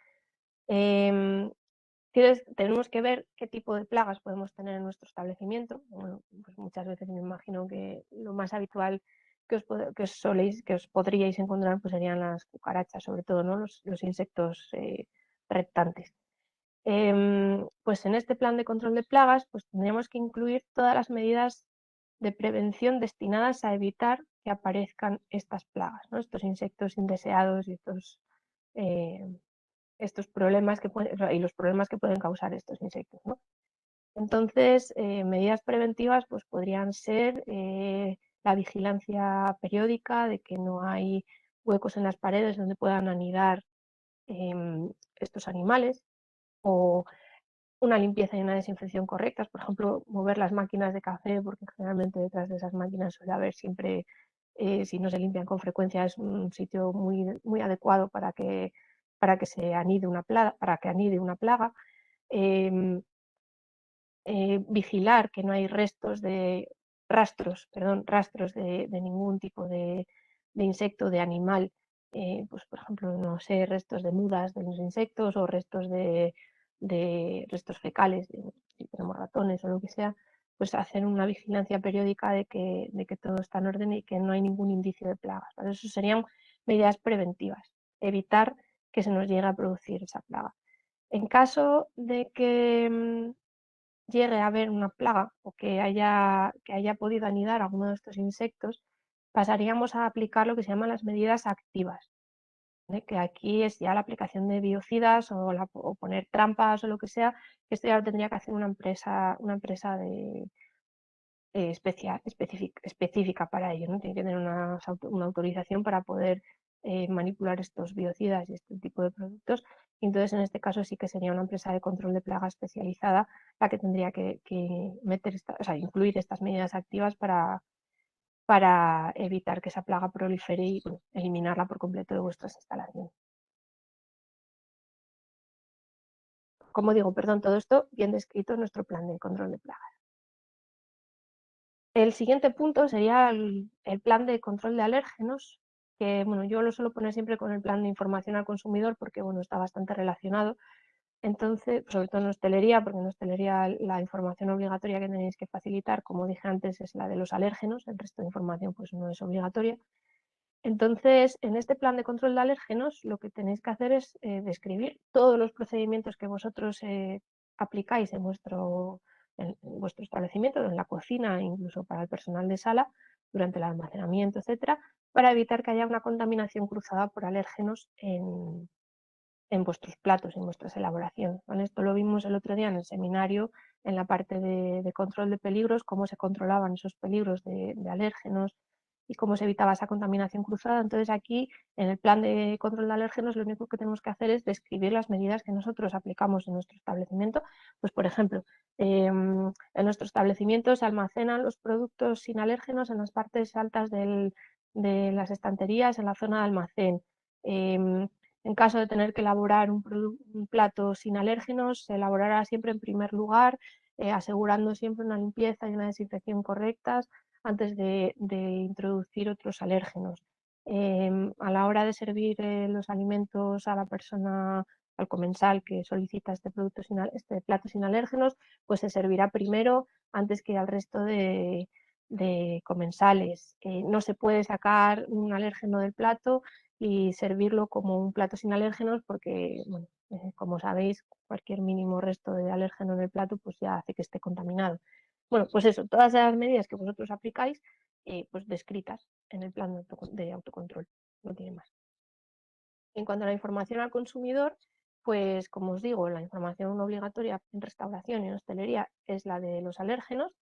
Tenemos que ver qué tipo de plagas podemos tener en nuestro establecimiento. Bueno, pues muchas veces me imagino que lo más habitual que os podríais encontrar pues serían las cucarachas, sobre todo, ¿no? Los insectos reptantes. Pues en este plan de control de plagas pues tendríamos que incluir todas las medidas de prevención destinadas a evitar que aparezcan estas plagas, ¿no? Estos insectos indeseados y estos problemas y los problemas que pueden causar estos insectos, ¿no? Entonces, medidas preventivas pues, podrían ser la vigilancia periódica de que no hay huecos en las paredes donde puedan anidar estos animales o una limpieza y una desinfección correctas, por ejemplo, mover las máquinas de café, porque generalmente detrás de esas máquinas suele haber siempre, si no se limpian con frecuencia, es un sitio muy, muy adecuado para que se anide una plaga, Eh, vigilar que no hay rastros de ningún tipo de insecto, de animal, pues por ejemplo, no sé, restos de mudas de los insectos o de restos fecales, si tenemos ratones o lo que sea, pues hacer una vigilancia periódica de que todo está en orden y que no hay ningún indicio de plagas, ¿vale? Eso serían medidas preventivas, evitar que se nos llegue a producir esa plaga. En caso de que llegue a haber una plaga o que haya podido anidar alguno de estos insectos, pasaríamos a aplicar lo que se llaman las medidas activas. que aquí es ya la aplicación de biocidas o poner trampas o lo que sea, que esto ya lo tendría que hacer una empresa específica para ello, ¿no? Tiene que tener una autorización para poder manipular estos biocidas y este tipo de productos. Y entonces, en este caso, sí que sería una empresa de control de plaga especializada la que tendría que meter incluir estas medidas activas para evitar que esa plaga prolifere y eliminarla por completo de vuestras instalaciones. Como digo, perdón, todo esto bien descrito en nuestro plan de control de plagas. El siguiente punto sería el plan de control de alérgenos, que bueno, yo lo suelo poner siempre con el plan de información al consumidor porque bueno, está bastante relacionado. Entonces, sobre todo en hostelería, porque en hostelería la información obligatoria que tenéis que facilitar, como dije antes, es la de los alérgenos, el resto de información pues no es obligatoria. Entonces, en este plan de control de alérgenos, lo que tenéis que hacer es describir todos los procedimientos que vosotros aplicáis en vuestro establecimiento, en la cocina, incluso para el personal de sala, durante el almacenamiento, etcétera, para evitar que haya una contaminación cruzada por alérgenos en vuestros platos, en vuestras elaboraciones. ¿Vale? Esto lo vimos el otro día en el seminario, en la parte de control de peligros, cómo se controlaban esos peligros de alérgenos y cómo se evitaba esa contaminación cruzada. Entonces aquí, en el plan de control de alérgenos, lo único que tenemos que hacer es describir las medidas que nosotros aplicamos en nuestro establecimiento. Pues, por ejemplo, en nuestro establecimiento se almacenan los productos sin alérgenos en las partes altas de las estanterías, en la zona de almacén. En caso de tener que elaborar un plato sin alérgenos, se elaborará siempre en primer lugar, asegurando siempre una limpieza y una desinfección correctas antes de introducir otros alérgenos. A la hora de servir los alimentos a la persona, al comensal que solicita este plato sin alérgenos, pues se servirá primero antes que al resto de comensales. No se puede sacar un alérgeno del plato y servirlo como un plato sin alérgenos porque, bueno, como sabéis, cualquier mínimo resto de alérgeno en el plato pues ya hace que esté contaminado. Bueno, pues eso, todas las medidas que vosotros aplicáis, pues descritas en el plan de autocontrol, no tiene más. En cuanto a la información al consumidor, pues como os digo, la información obligatoria en restauración y en hostelería es la de los alérgenos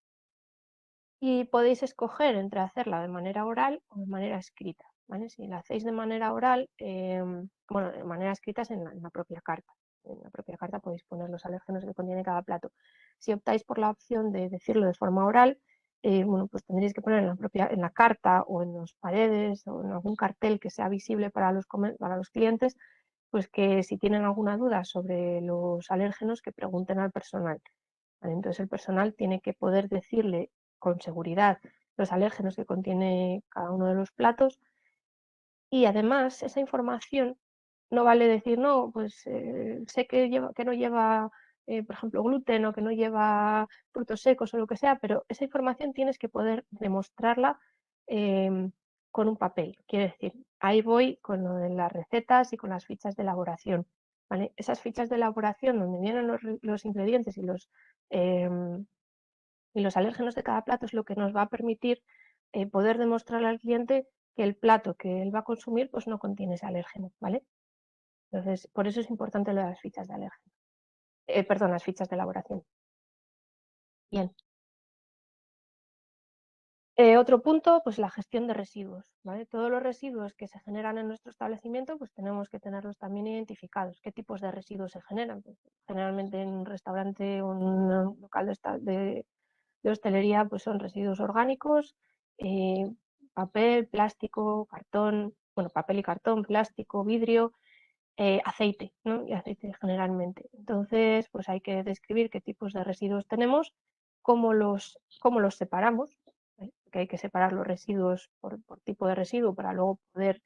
y podéis escoger entre hacerla de manera oral o de manera escrita. ¿Vale? Si la hacéis de manera oral, bueno, de manera escrita es en la propia carta. En la propia carta podéis poner los alérgenos que contiene cada plato. Si optáis por la opción de decirlo de forma oral, bueno, pues tendréis que poner en la carta o en las paredes o en algún cartel que sea visible para los clientes, pues que si tienen alguna duda sobre los alérgenos que pregunten al personal. ¿Vale? Entonces el personal tiene que poder decirle con seguridad los alérgenos que contiene cada uno de los platos y además esa información no vale decir, no, pues sé que no lleva, por ejemplo, gluten o que no lleva frutos secos o lo que sea, pero esa información tienes que poder demostrarla con un papel. Quiere decir, ahí voy con lo de las recetas y con las fichas de elaboración. ¿Vale? Esas fichas de elaboración donde vienen los ingredientes y los alérgenos de cada plato es lo que nos va a permitir poder demostrarle al cliente que el plato que él va a consumir pues no contiene ese alérgeno, ¿vale? Entonces, por eso es importante lo de las fichas de alérgeno. Perdón, las fichas de elaboración. Bien. Otro punto, pues la gestión de residuos, ¿vale? Todos los residuos que se generan en nuestro establecimiento, pues tenemos que tenerlos también identificados. ¿Qué tipos de residuos se generan? Pues, generalmente en un restaurante o en un local de hostelería, pues son residuos orgánicos, papel, plástico, cartón, bueno, papel y cartón, plástico, vidrio, aceite, ¿no? Y aceite generalmente. Entonces, pues hay que describir qué tipos de residuos tenemos, cómo los separamos, ¿vale? Porque hay que separar los residuos por tipo de residuo para luego poder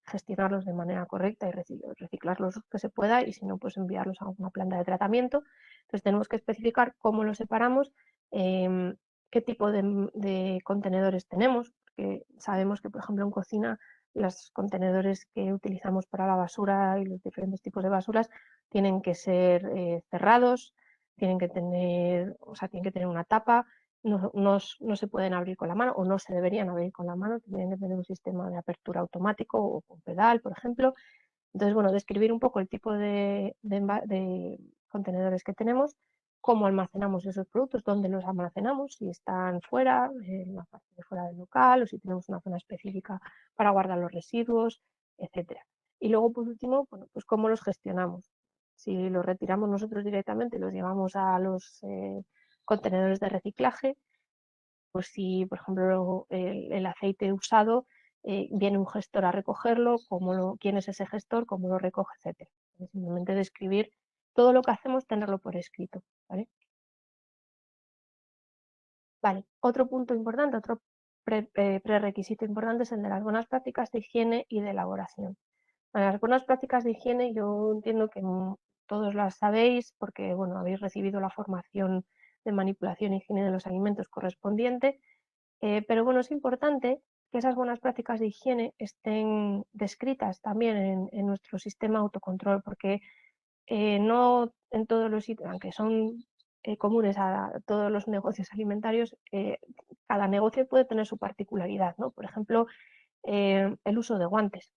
gestionarlos de manera correcta y reciclarlos lo que se pueda y si no, pues enviarlos a una planta de tratamiento. Entonces tenemos que especificar cómo los separamos, qué tipo de contenedores tenemos, porque sabemos que, por ejemplo, en cocina los contenedores que utilizamos para la basura y los diferentes tipos de basuras tienen que ser cerrados, tienen que tener una tapa no se pueden abrir con la mano o no se deberían abrir con la mano, tendrían que tener un sistema de apertura automático o con pedal, por ejemplo. Entonces, bueno, describir un poco el tipo de contenedores que tenemos, cómo almacenamos esos productos, dónde los almacenamos, si están fuera, en la parte de fuera del local, o si tenemos una zona específica para guardar los residuos, etcétera. Y luego, por último, bueno, pues cómo los gestionamos. Si los retiramos nosotros directamente, los llevamos a los contenedores de reciclaje, pues si, por ejemplo, el aceite usado, viene un gestor a recogerlo, quién es ese gestor, cómo lo recoge, etcétera. Simplemente describir todo lo que hacemos, tenerlo por escrito, ¿vale? Vale, otro punto importante, otro prerequisito importante es el de las buenas prácticas de higiene y de elaboración. Bueno, las buenas prácticas de higiene yo entiendo que todos las sabéis porque, bueno, habéis recibido la formación de manipulación y higiene de los alimentos correspondiente. Pero bueno, es importante que esas buenas prácticas de higiene estén descritas también en nuestro sistema autocontrol, porque no en todos los sitios, aunque son comunes a todos los negocios alimentarios, cada negocio puede tener su particularidad, ¿no? Por ejemplo, el uso de guantes.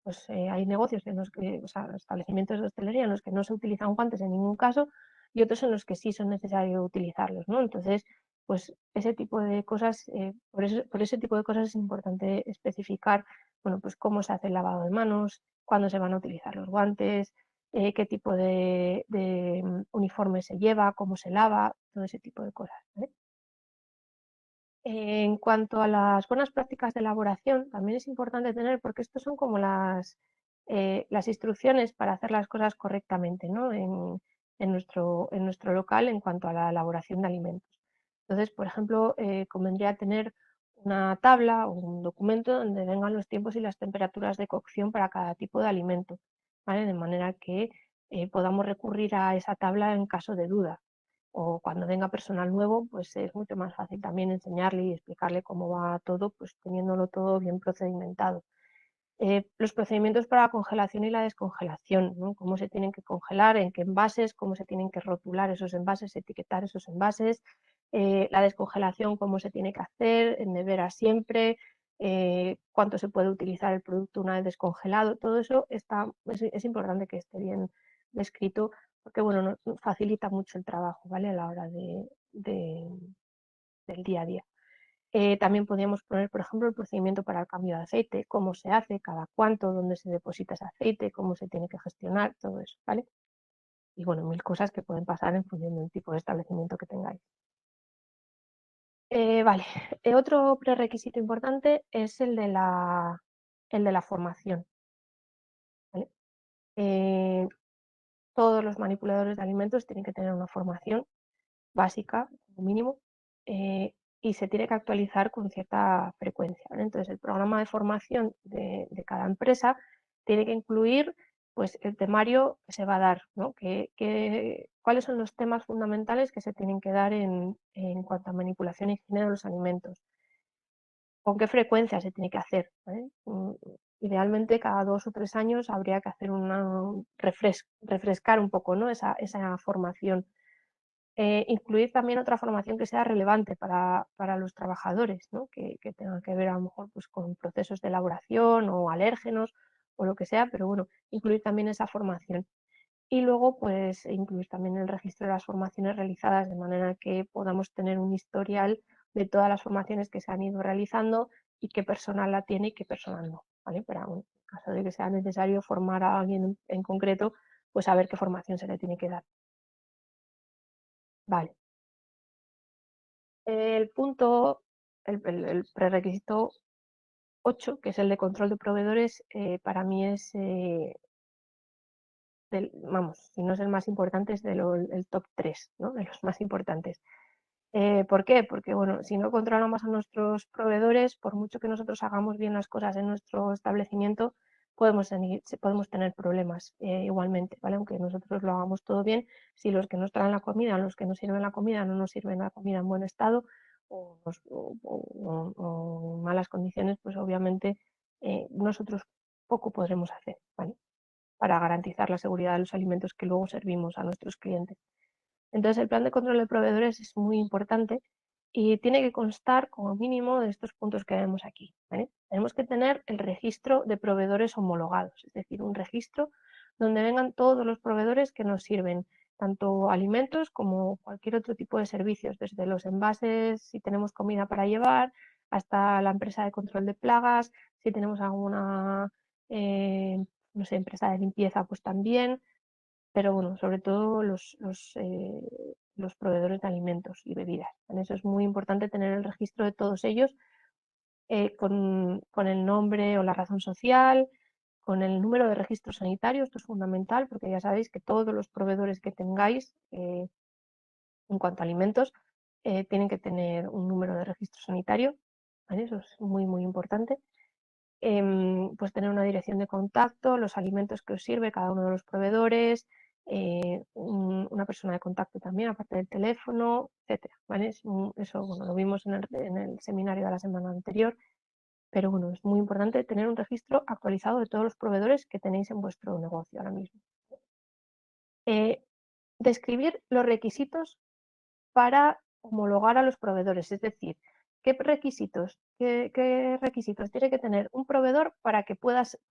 Pues hay negocios en los que, o sea, establecimientos de hostelería en los que no se utilizan guantes en ningún caso y otros en los que sí son necesarios utilizarlos, ¿no? Entonces, pues ese tipo de cosas, por ese tipo de cosas es importante especificar, bueno, pues cómo se hace el lavado de manos, cuándo se van a utilizar los guantes, qué tipo de uniforme se lleva, cómo se lava, todo ese tipo de cosas, ¿vale? En cuanto a las buenas prácticas de elaboración, también es importante tener, porque estos son como las instrucciones para hacer las cosas correctamente, ¿no? En nuestro local en cuanto a la elaboración de alimentos. Entonces, por ejemplo, convendría tener una tabla o un documento donde vengan los tiempos y las temperaturas de cocción para cada tipo de alimento, ¿vale? De manera que podamos recurrir a esa tabla en caso de duda o cuando venga personal nuevo, pues es mucho más fácil también enseñarle y explicarle cómo va todo, pues teniéndolo todo bien procedimentado. Los procedimientos para la congelación y la descongelación, ¿no? Cómo se tienen que congelar, en qué envases, cómo se tienen que rotular esos envases, etiquetar esos envases, la descongelación, cómo se tiene que hacer, en nevera siempre, cuánto se puede utilizar el producto una vez descongelado, todo eso es importante que esté bien descrito porque bueno, nos facilita mucho el trabajo, ¿vale? A la hora del día a día. También podríamos poner, por ejemplo, el procedimiento para el cambio de aceite, cómo se hace, cada cuánto, dónde se deposita ese aceite, cómo se tiene que gestionar, todo eso, ¿vale? Y bueno, mil cosas que pueden pasar en función del tipo de establecimiento que tengáis. Vale, otro prerequisito importante es el de la formación, ¿vale? Eh, todos los manipuladores de alimentos tienen que tener una formación básica, como mínimo, y se tiene que actualizar con cierta frecuencia, ¿vale? Entonces, el programa de formación de cada empresa tiene que incluir pues, el temario que se va a dar, ¿no? ¿Cuáles son los temas fundamentales que se tienen que dar en cuanto a manipulación y higiene de los alimentos? ¿Con qué frecuencia se tiene que hacer? ¿Vale? Idealmente cada 2 o 3 años habría que hacer refrescar un poco, ¿no? esa formación. Incluir también otra formación que sea relevante para los trabajadores, ¿no? Que tenga que ver a lo mejor pues, con procesos de elaboración o alérgenos o lo que sea, pero bueno, incluir también esa formación. Y luego, pues, incluir también el registro de las formaciones realizadas, de manera que podamos tener un historial de todas las formaciones que se han ido realizando y qué personal la tiene y qué personal no, ¿vale? Para en caso de que sea necesario formar a alguien en concreto, pues saber qué formación se le tiene que dar. Vale. El punto, el prerequisito 8, que es el de control de proveedores, para mí es, vamos, si no es el más importante, es el top 3, ¿no? De los más importantes. ¿Por qué? Porque, bueno, si no controlamos a nuestros proveedores, por mucho que nosotros hagamos bien las cosas en nuestro establecimiento, podemos tener problemas igualmente, ¿vale? Aunque nosotros lo hagamos todo bien, si los que nos traen la comida, los que nos sirven la comida, no nos sirven la comida en buen estado o en malas condiciones, pues obviamente nosotros poco podremos hacer, ¿vale? Para garantizar la seguridad de los alimentos que luego servimos a nuestros clientes. Entonces, el plan de control de proveedores es muy importante y tiene que constar como mínimo de estos puntos que vemos aquí, ¿vale? Tenemos que tener el registro de proveedores homologados, es decir, un registro donde vengan todos los proveedores que nos sirven, tanto alimentos como cualquier otro tipo de servicios, desde los envases, si tenemos comida para llevar, hasta la empresa de control de plagas, si tenemos alguna, no sé, empresa de limpieza, pues también, pero bueno, sobre todo los proveedores de alimentos y bebidas. En eso es muy importante tener el registro de todos ellos con el nombre o la razón social, con el número de registro sanitario. Esto es fundamental porque ya sabéis que todos los proveedores que tengáis en cuanto a alimentos tienen que tener un número de registro sanitario, ¿vale? Eso es muy, muy importante. Pues tener una dirección de contacto, los alimentos que os sirve cada uno de los proveedores, una persona de contacto también, aparte del teléfono, etcétera, ¿vale? Eso, bueno, lo vimos en el seminario de la semana anterior, pero bueno, es muy importante tener un registro actualizado de todos los proveedores que tenéis en vuestro negocio ahora mismo. Describir los requisitos para homologar a los proveedores, es decir, qué requisitos tiene que tener un proveedor para que pueda ser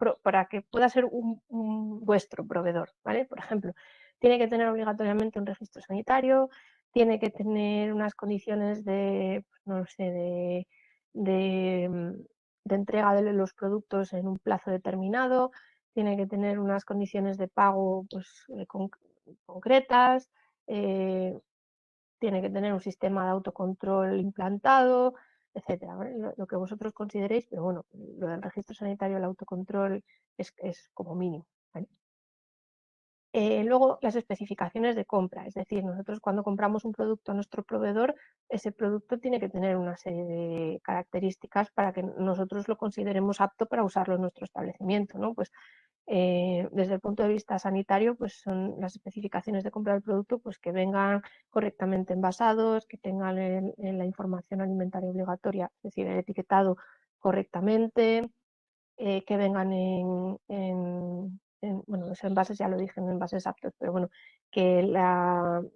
vuestro proveedor, ¿vale? Por ejemplo, tiene que tener obligatoriamente un registro sanitario, tiene que tener unas condiciones de, pues, no sé, de entrega de los productos en un plazo determinado, tiene que tener unas condiciones de pago pues, concretas, tiene que tener un sistema de autocontrol implantado, etcétera, ¿vale? Lo que vosotros consideréis, pero bueno, lo del registro sanitario, el autocontrol es como mínimo, ¿vale? Luego, las especificaciones de compra, es decir, nosotros cuando compramos un producto a nuestro proveedor, ese producto tiene que tener una serie de características para que nosotros lo consideremos apto para usarlo en nuestro establecimiento, ¿no? Pues desde el punto de vista sanitario, pues son las especificaciones de compra del producto, pues que vengan correctamente envasados, que tengan la información alimentaria obligatoria, es decir, el etiquetado correctamente, que vengan bueno, los envases ya lo dije, en envases aptos, pero bueno, que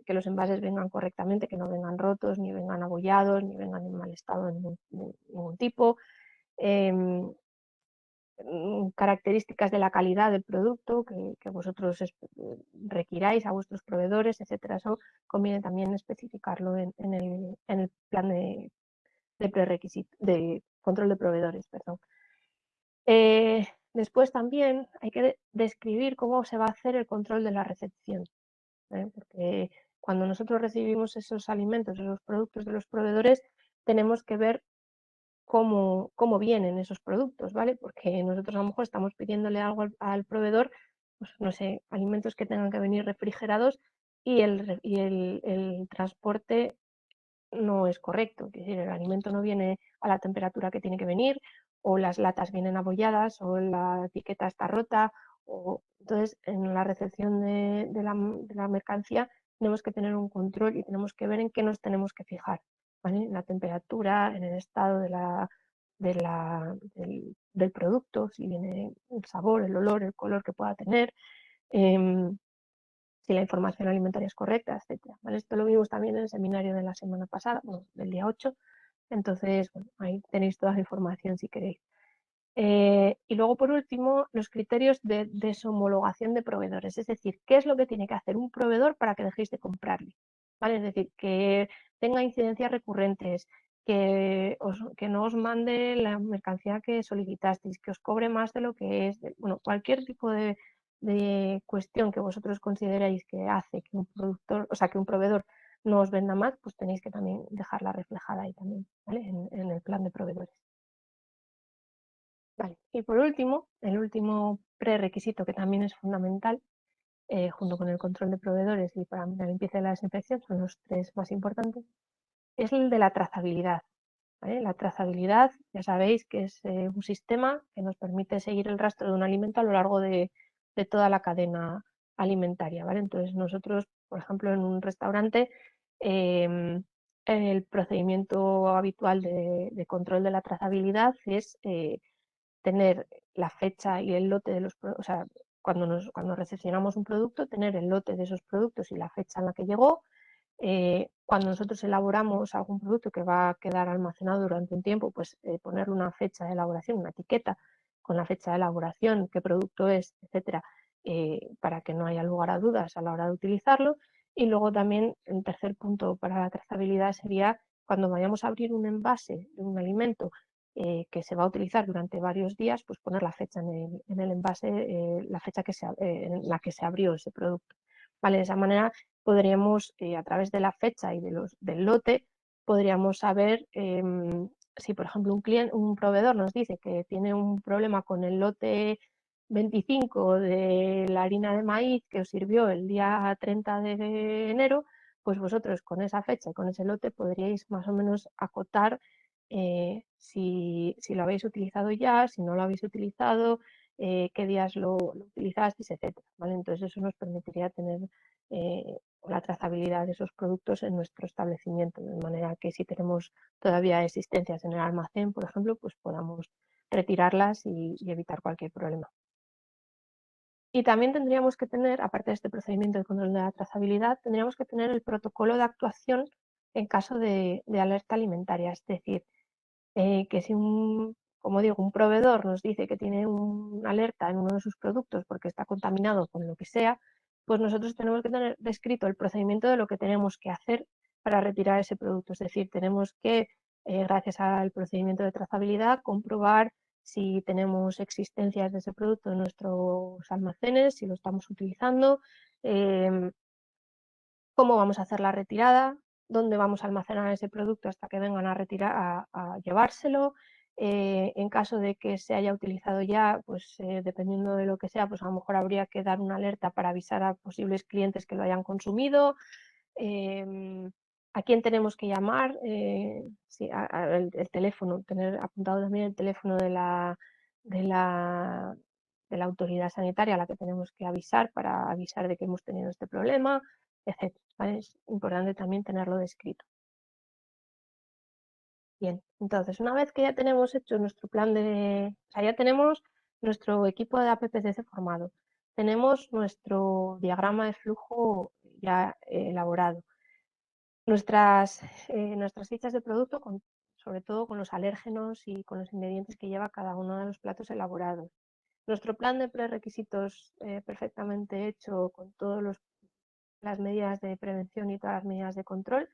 los envases vengan correctamente, que no vengan rotos, ni vengan abollados, ni vengan en mal estado de ningún tipo. Características de la calidad del producto que vosotros requiráis a vuestros proveedores, etcétera. Eso conviene también especificarlo en el plan de prerequisito, de control de proveedores, perdón. Después también hay que describir cómo se va a hacer el control de la recepción, ¿eh? Porque cuando nosotros recibimos esos alimentos, esos productos de los proveedores, tenemos que ver cómo vienen esos productos, ¿vale? Porque nosotros a lo mejor estamos pidiéndole algo al proveedor, pues no sé, alimentos que tengan que venir refrigerados y el transporte no es correcto, es decir, el alimento no viene a la temperatura que tiene que venir, o las latas vienen abolladas, o la etiqueta está rota, entonces en la recepción de la mercancía tenemos que tener un control y tenemos que ver en qué nos tenemos que fijar, ¿vale? En la temperatura, en el estado del producto, si viene el sabor, el olor, el color que pueda tener, si la información alimentaria es correcta, etcétera, ¿vale? Esto lo vimos también en el seminario de la semana pasada, bueno, del día 8, entonces, bueno, ahí tenéis toda la información si queréis. Y luego, por último, los criterios de deshomologación de proveedores, es decir, qué es lo que tiene que hacer un proveedor para que dejéis de comprarle, ¿vale? Es decir, que tenga incidencias recurrentes, que no os mande la mercancía que solicitasteis, que os cobre más de lo que es, bueno, cualquier tipo de cuestión que vosotros consideréis que hace que un productor, o sea, que un proveedor no os venda más, pues tenéis que también dejarla reflejada ahí también, ¿vale? En el plan de proveedores. Vale. Y por último, el último prerequisito que también es fundamental, junto con el control de proveedores y para la limpieza y la desinfección, son los tres más importantes, es el de la trazabilidad, ¿vale? La trazabilidad, ya sabéis que es un sistema que nos permite seguir el rastro de un alimento a lo largo de toda la cadena alimentaria, ¿vale? Entonces nosotros, por ejemplo, en un restaurante, el procedimiento habitual de control de la trazabilidad es tener la fecha y el lote de los productos, o sea, cuando recepcionamos un producto, tener el lote de esos productos y la fecha en la que llegó, cuando nosotros elaboramos algún producto que va a quedar almacenado durante un tiempo, pues ponerle una fecha de elaboración, una etiqueta con la fecha de elaboración, qué producto es, etcétera, para que no haya lugar a dudas a la hora de utilizarlo. Y luego también el tercer punto para la trazabilidad sería cuando vayamos a abrir un envase de un alimento que se va a utilizar durante varios días, pues poner la fecha en el envase, la fecha en la que se abrió ese producto. ¿Vale? De esa manera podríamos, a través de la fecha y del lote, podríamos saber si, por ejemplo, un proveedor nos dice que tiene un problema con el lote 25 de la harina de maíz que os sirvió el día 30 de enero, pues vosotros con esa fecha y con ese lote podríais más o menos acotar si lo habéis utilizado ya, si no lo habéis utilizado, qué días lo utilizasteis, etcétera, ¿vale? Entonces eso nos permitiría tener la trazabilidad de esos productos en nuestro establecimiento, de manera que si tenemos todavía existencias en el almacén, por ejemplo, pues podamos retirarlas y evitar cualquier problema. Y también tendríamos que tener, aparte de este procedimiento de control de la trazabilidad, tendríamos que tener el protocolo de actuación en caso de alerta alimentaria, es decir, que si como digo, un proveedor nos dice que tiene una alerta en uno de sus productos porque está contaminado con lo que sea, pues nosotros tenemos que tener descrito el procedimiento de lo que tenemos que hacer para retirar ese producto. Es decir, tenemos que, gracias al procedimiento de trazabilidad, comprobar si tenemos existencias de ese producto en nuestros almacenes, si lo estamos utilizando, cómo vamos a hacer la retirada, dónde vamos a almacenar ese producto hasta que vengan a retirar, a llevárselo. En caso de que se haya utilizado ya, pues dependiendo de lo que sea, pues a lo mejor habría que dar una alerta para avisar a posibles clientes que lo hayan consumido. ¿A quién tenemos que llamar? Sí, el teléfono, tener apuntado también el teléfono de la, de la autoridad sanitaria a la que tenemos que avisar para avisar de que hemos tenido este problema, etc. ¿Vale? Es importante también tenerlo descrito. Bien, entonces una vez que ya tenemos hecho nuestro plan o sea, ya tenemos nuestro equipo de APPCC formado, tenemos nuestro diagrama de flujo ya elaborado, nuestras fichas de producto, sobre todo con los alérgenos y con los ingredientes que lleva cada uno de los platos elaborados. Nuestro plan de prerequisitos perfectamente hecho con todas las medidas de prevención y todas las medidas de control.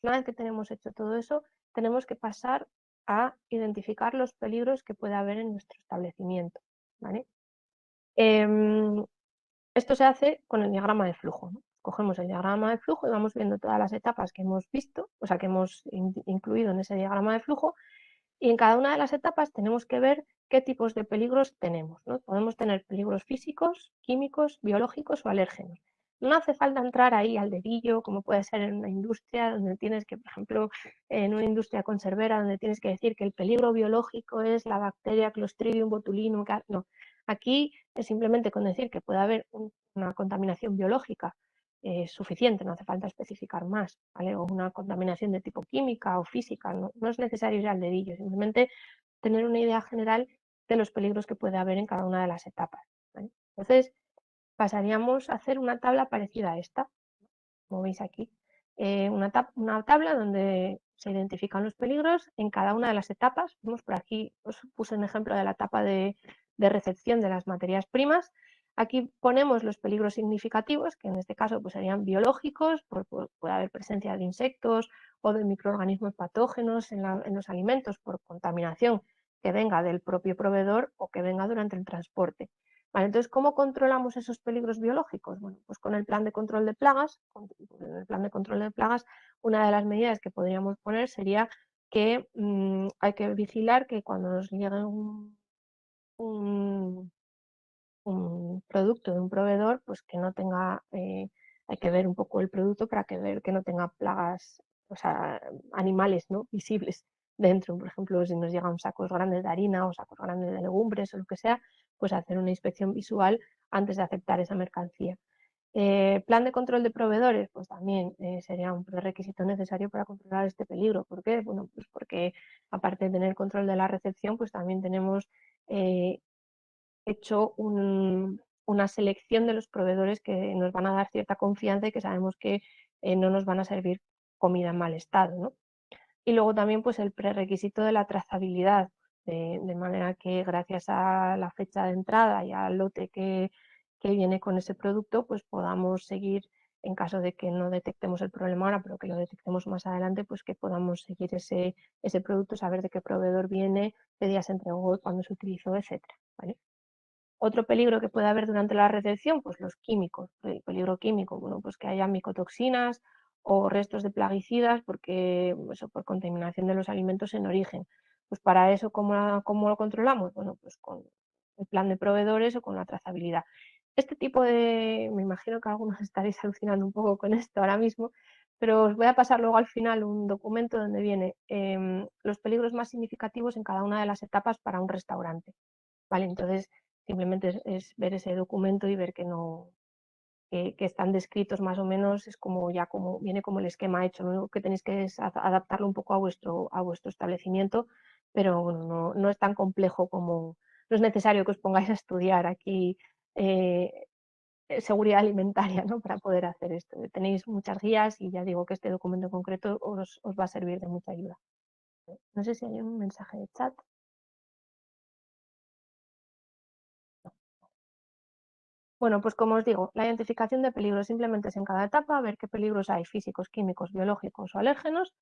Una vez que tenemos hecho todo eso, tenemos que pasar a identificar los peligros que puede haber en nuestro establecimiento. ¿Vale? Esto se hace con el diagrama de flujo, ¿no? Cogemos el diagrama de flujo y vamos viendo todas las etapas que hemos visto, o sea, que hemos incluido en ese diagrama de flujo, y en cada una de las etapas tenemos que ver qué tipos de peligros tenemos, ¿no? Podemos tener peligros físicos, químicos, biológicos o alérgenos. No hace falta entrar ahí al dedillo, como puede ser en una industria donde tienes que, por ejemplo, en una industria conservera, donde tienes que decir que el peligro biológico es la bacteria Clostridium botulinum. No, aquí es simplemente con decir que puede haber una contaminación biológica suficiente, no hace falta especificar más, ¿vale? O una contaminación de tipo química o física, no es necesario ir al dedillo, simplemente tener una idea general de los peligros que puede haber en cada una de las etapas, ¿vale? Entonces, pasaríamos a hacer una tabla parecida a esta, como veis aquí, una tabla donde se identifican los peligros en cada una de las etapas. Vemos por aquí, os puse un ejemplo de la etapa de recepción de las materias primas. Aquí ponemos los peligros significativos, que en este caso pues, serían biológicos, puede haber presencia de insectos o de microorganismos patógenos en los alimentos por contaminación que venga del propio proveedor o que venga durante el transporte. Vale, entonces, ¿cómo controlamos esos peligros biológicos? Bueno, pues con el plan de control de plagas. En el plan de control de plagas, una de las medidas que podríamos poner sería que hay que vigilar que cuando nos llegue un producto de un proveedor, pues que no tenga, hay que ver un poco el producto para ver que no tenga plagas, o sea, animales, ¿no? Visibles dentro. Por ejemplo, si nos llegan sacos grandes de harina o sacos grandes de legumbres o lo que sea, pues hacer una inspección visual antes de aceptar esa mercancía. Plan de control de proveedores, pues también sería un prerequisito necesario para controlar este peligro. ¿Por qué? Bueno, pues porque aparte de tener control de la recepción, pues también tenemos hecho una selección de los proveedores que nos van a dar cierta confianza y que sabemos que no nos van a servir comida en mal estado, ¿no? Y luego también pues el prerequisito de la trazabilidad, de manera que gracias a la fecha de entrada y al lote que viene con ese producto, pues podamos seguir, en caso de que no detectemos el problema ahora, pero que lo detectemos más adelante, pues que podamos seguir ese producto, saber de qué proveedor viene, qué día se entregó, cuándo se utilizó, etcétera, ¿vale? Otro peligro que puede haber durante la recepción, pues los químicos. El peligro químico, bueno, pues que haya micotoxinas o restos de plaguicidas porque eso, por contaminación de los alimentos en origen. Pues para eso, ¿cómo lo controlamos? Bueno, pues con el plan de proveedores o con la trazabilidad. Este tipo me imagino que algunos estaréis alucinando un poco con esto ahora mismo, pero os voy a pasar luego al final un documento donde viene los peligros más significativos en cada una de las etapas para un restaurante. ¿Vale? Entonces, simplemente es ver ese documento y ver que no, que están descritos más o menos, es como ya como viene como el esquema hecho. Lo único que tenéis que es adaptarlo un poco a vuestro establecimiento, pero bueno, no es tan complejo como, no es necesario que os pongáis a estudiar aquí seguridad alimentaria, ¿no? Para poder hacer esto. Tenéis muchas guías y ya digo que este documento en concreto os va a servir de mucha ayuda. No sé si hay un mensaje de chat. Bueno, pues como os digo, la identificación de peligros simplemente es en cada etapa, ver qué peligros hay físicos, químicos, biológicos o alérgenos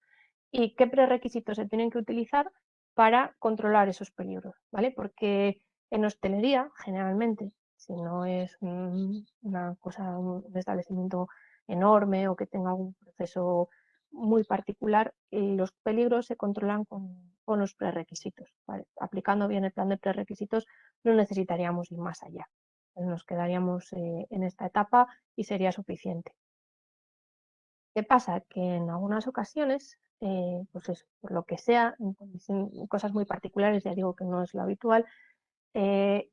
y qué prerequisitos se tienen que utilizar para controlar esos peligros, ¿vale? Porque en hostelería, generalmente, si no es una cosa, un establecimiento enorme o que tenga un proceso muy particular, los peligros se controlan con los prerequisitos, ¿vale? Aplicando bien el plan de prerequisitos no necesitaríamos ir más allá. Nos quedaríamos en esta etapa y sería suficiente. ¿Qué pasa? Que en algunas ocasiones, pues eso, por lo que sea, en cosas muy particulares, ya digo que no es lo habitual, eh,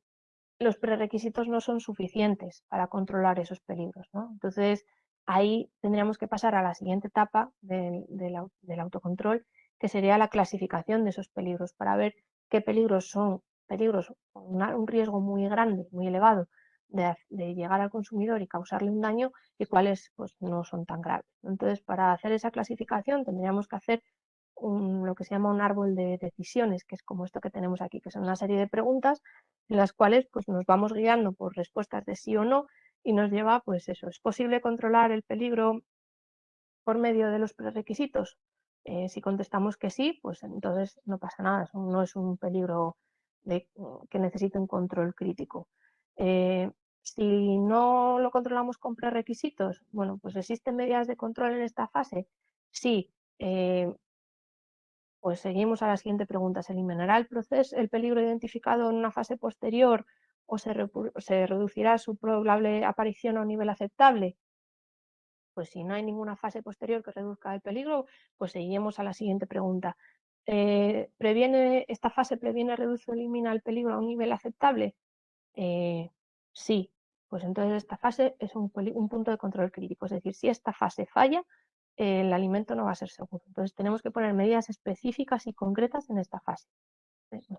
los prerequisitos no son suficientes para controlar esos peligros, ¿no? Entonces, ahí tendríamos que pasar a la siguiente etapa del autocontrol, que sería la clasificación de esos peligros, para ver qué peligros son peligros con un riesgo muy grande, muy elevado, de llegar al consumidor y causarle un daño y cuáles pues, no son tan graves. Entonces, para hacer esa clasificación tendríamos que hacer lo que se llama un árbol de decisiones, que es como esto que tenemos aquí, que son una serie de preguntas en las cuales pues, nos vamos guiando por respuestas de sí o no y nos lleva, pues eso, ¿es posible controlar el peligro por medio de los prerequisitos? Si contestamos que sí, pues entonces no pasa nada, no es un peligro que necesite un control crítico. Si no lo controlamos con prerequisitos, bueno, pues existen medidas de control en esta fase. Sí, pues seguimos a la siguiente pregunta. ¿Se eliminará el peligro identificado en una fase posterior o se reducirá su probable aparición a un nivel aceptable? Pues si no hay ninguna fase posterior que reduzca el peligro, pues seguimos a la siguiente pregunta. ¿Esta fase previene, reduce o elimina el peligro a un nivel aceptable? Sí, pues entonces esta fase es un punto de control crítico. Es decir, si esta fase falla, el alimento no va a ser seguro. Entonces tenemos que poner medidas específicas y concretas en esta fase.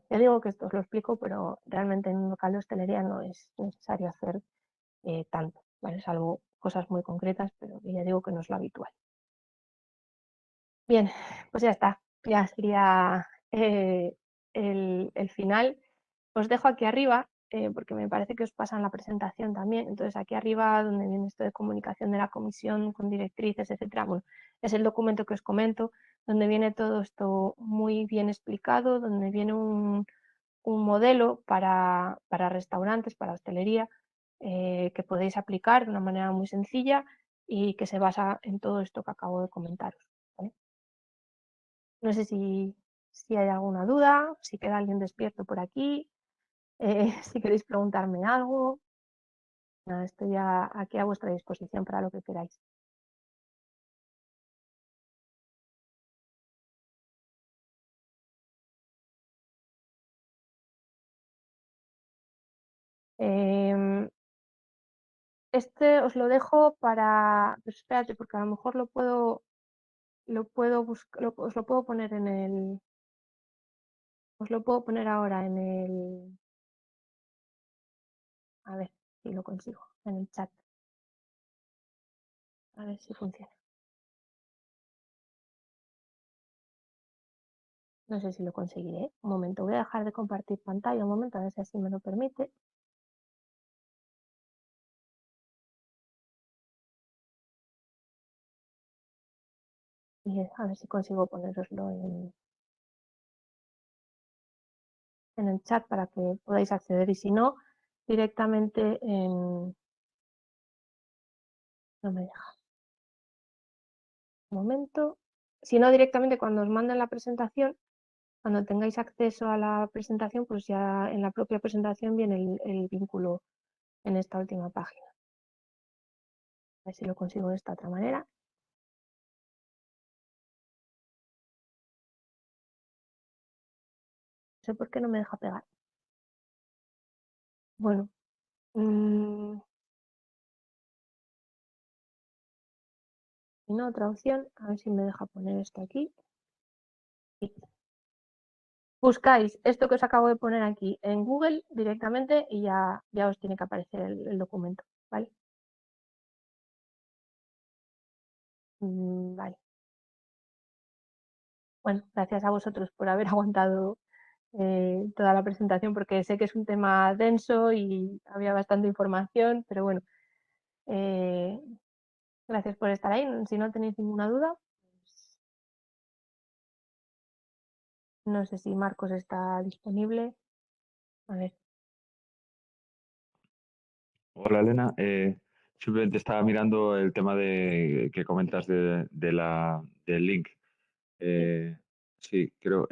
Ya digo que esto os lo explico, pero realmente en un local de hostelería no es necesario hacer tanto, ¿vale? Salvo cosas muy concretas, pero ya digo que no es lo habitual. Bien, pues ya está. Ya sería el final. Os dejo aquí arriba, porque me parece que os pasan la presentación también. Entonces, aquí arriba, donde viene esto de comunicación de la comisión con directrices, etcétera, bueno, es el documento que os comento, donde viene todo esto muy bien explicado, donde viene un modelo para restaurantes, para hostelería, que podéis aplicar de una manera muy sencilla y que se basa en todo esto que acabo de comentaros, ¿vale? No sé si hay alguna duda, si queda alguien despierto por aquí, si queréis preguntarme algo. Nada, estoy aquí a vuestra disposición para lo que queráis. Este os lo dejo para... Pues espérate, porque a lo mejor os lo puedo poner en el... Os lo puedo poner ahora en el... A ver si lo consigo, en el chat. A ver si funciona. No sé si lo conseguiré. Un momento, voy a dejar de compartir pantalla un momento, a ver si así me lo permite. Y a ver si consigo poneroslo en el chat para que podáis acceder y si no, directamente en... No me deja. Un momento. Si no, directamente cuando os manden la presentación, cuando tengáis acceso a la presentación, pues ya en la propia presentación viene el vínculo en esta última página. A ver si lo consigo de esta otra manera. No sé por qué no me deja pegar. Bueno. Y no, otra opción, a ver si me deja poner esto aquí. Sí. Buscáis esto que os acabo de poner aquí en Google directamente y ya os tiene que aparecer el documento, ¿vale? Vale. Bueno, gracias a vosotros por haber aguantado toda la presentación porque sé que es un tema denso y había bastante información, pero bueno, eh, gracias por estar ahí. Si no tenéis ninguna duda, pues, no sé si Marcos está disponible. A ver. Hola Elena, simplemente estaba mirando el tema que comentas del link. Sí, Eh, sí, creo,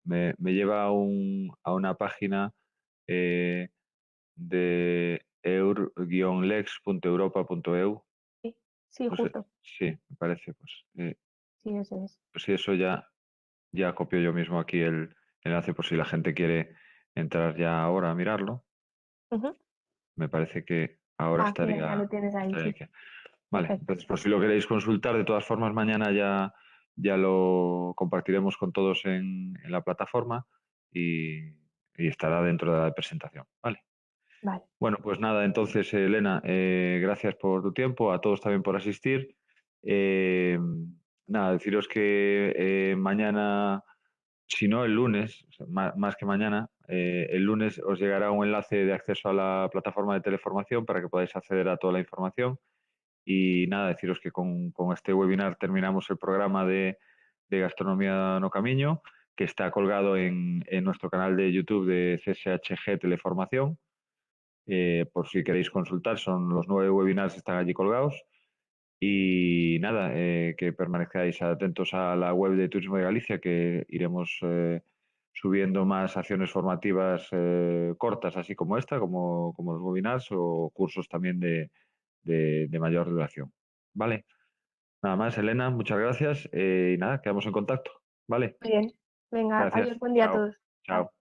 me lleva a una página eh, de eur-lex.europa.eu. sí, sí, Pues justo. sí, me parece. Sí, ese es. Pues sí, eso ya copio yo mismo aquí el enlace por si la gente quiere entrar ya ahora a mirarlo. Ujú. Me parece que ahora Ah, mira, ya lo tienes ahí, estaría sí. aquí. Vale, Perfecto. entonces por si lo queréis consultar, de todas formas mañana ya lo compartiremos con todos en la plataforma y, y estará dentro de la presentación. Vale. Vale. Bueno, pues nada, entonces Elena, gracias por tu tiempo, a todos también por asistir. Eh, nada, deciros que mañana, si no el lunes, o sea, más que mañana, el lunes os llegará un enlace de acceso a la plataforma de teleformación para que podáis acceder a toda la información. Y nada, deciros que con este webinar terminamos el programa de Gastronomía No Camiño, que está colgado en nuestro canal de YouTube de CSHG Teleformación. Por si queréis consultar, son los 9 webinars que están allí colgados. Y nada, que permanezcáis atentos a la web de Turismo de Galicia, que iremos subiendo más acciones formativas cortas, así como esta, como los webinars, o cursos también de mayor duración. Vale, nada más, Elena, muchas gracias y nada, quedamos en contacto. Vale, Muy bien. Venga, gracias, adiós, buen día a chao, todos. Chao. chao.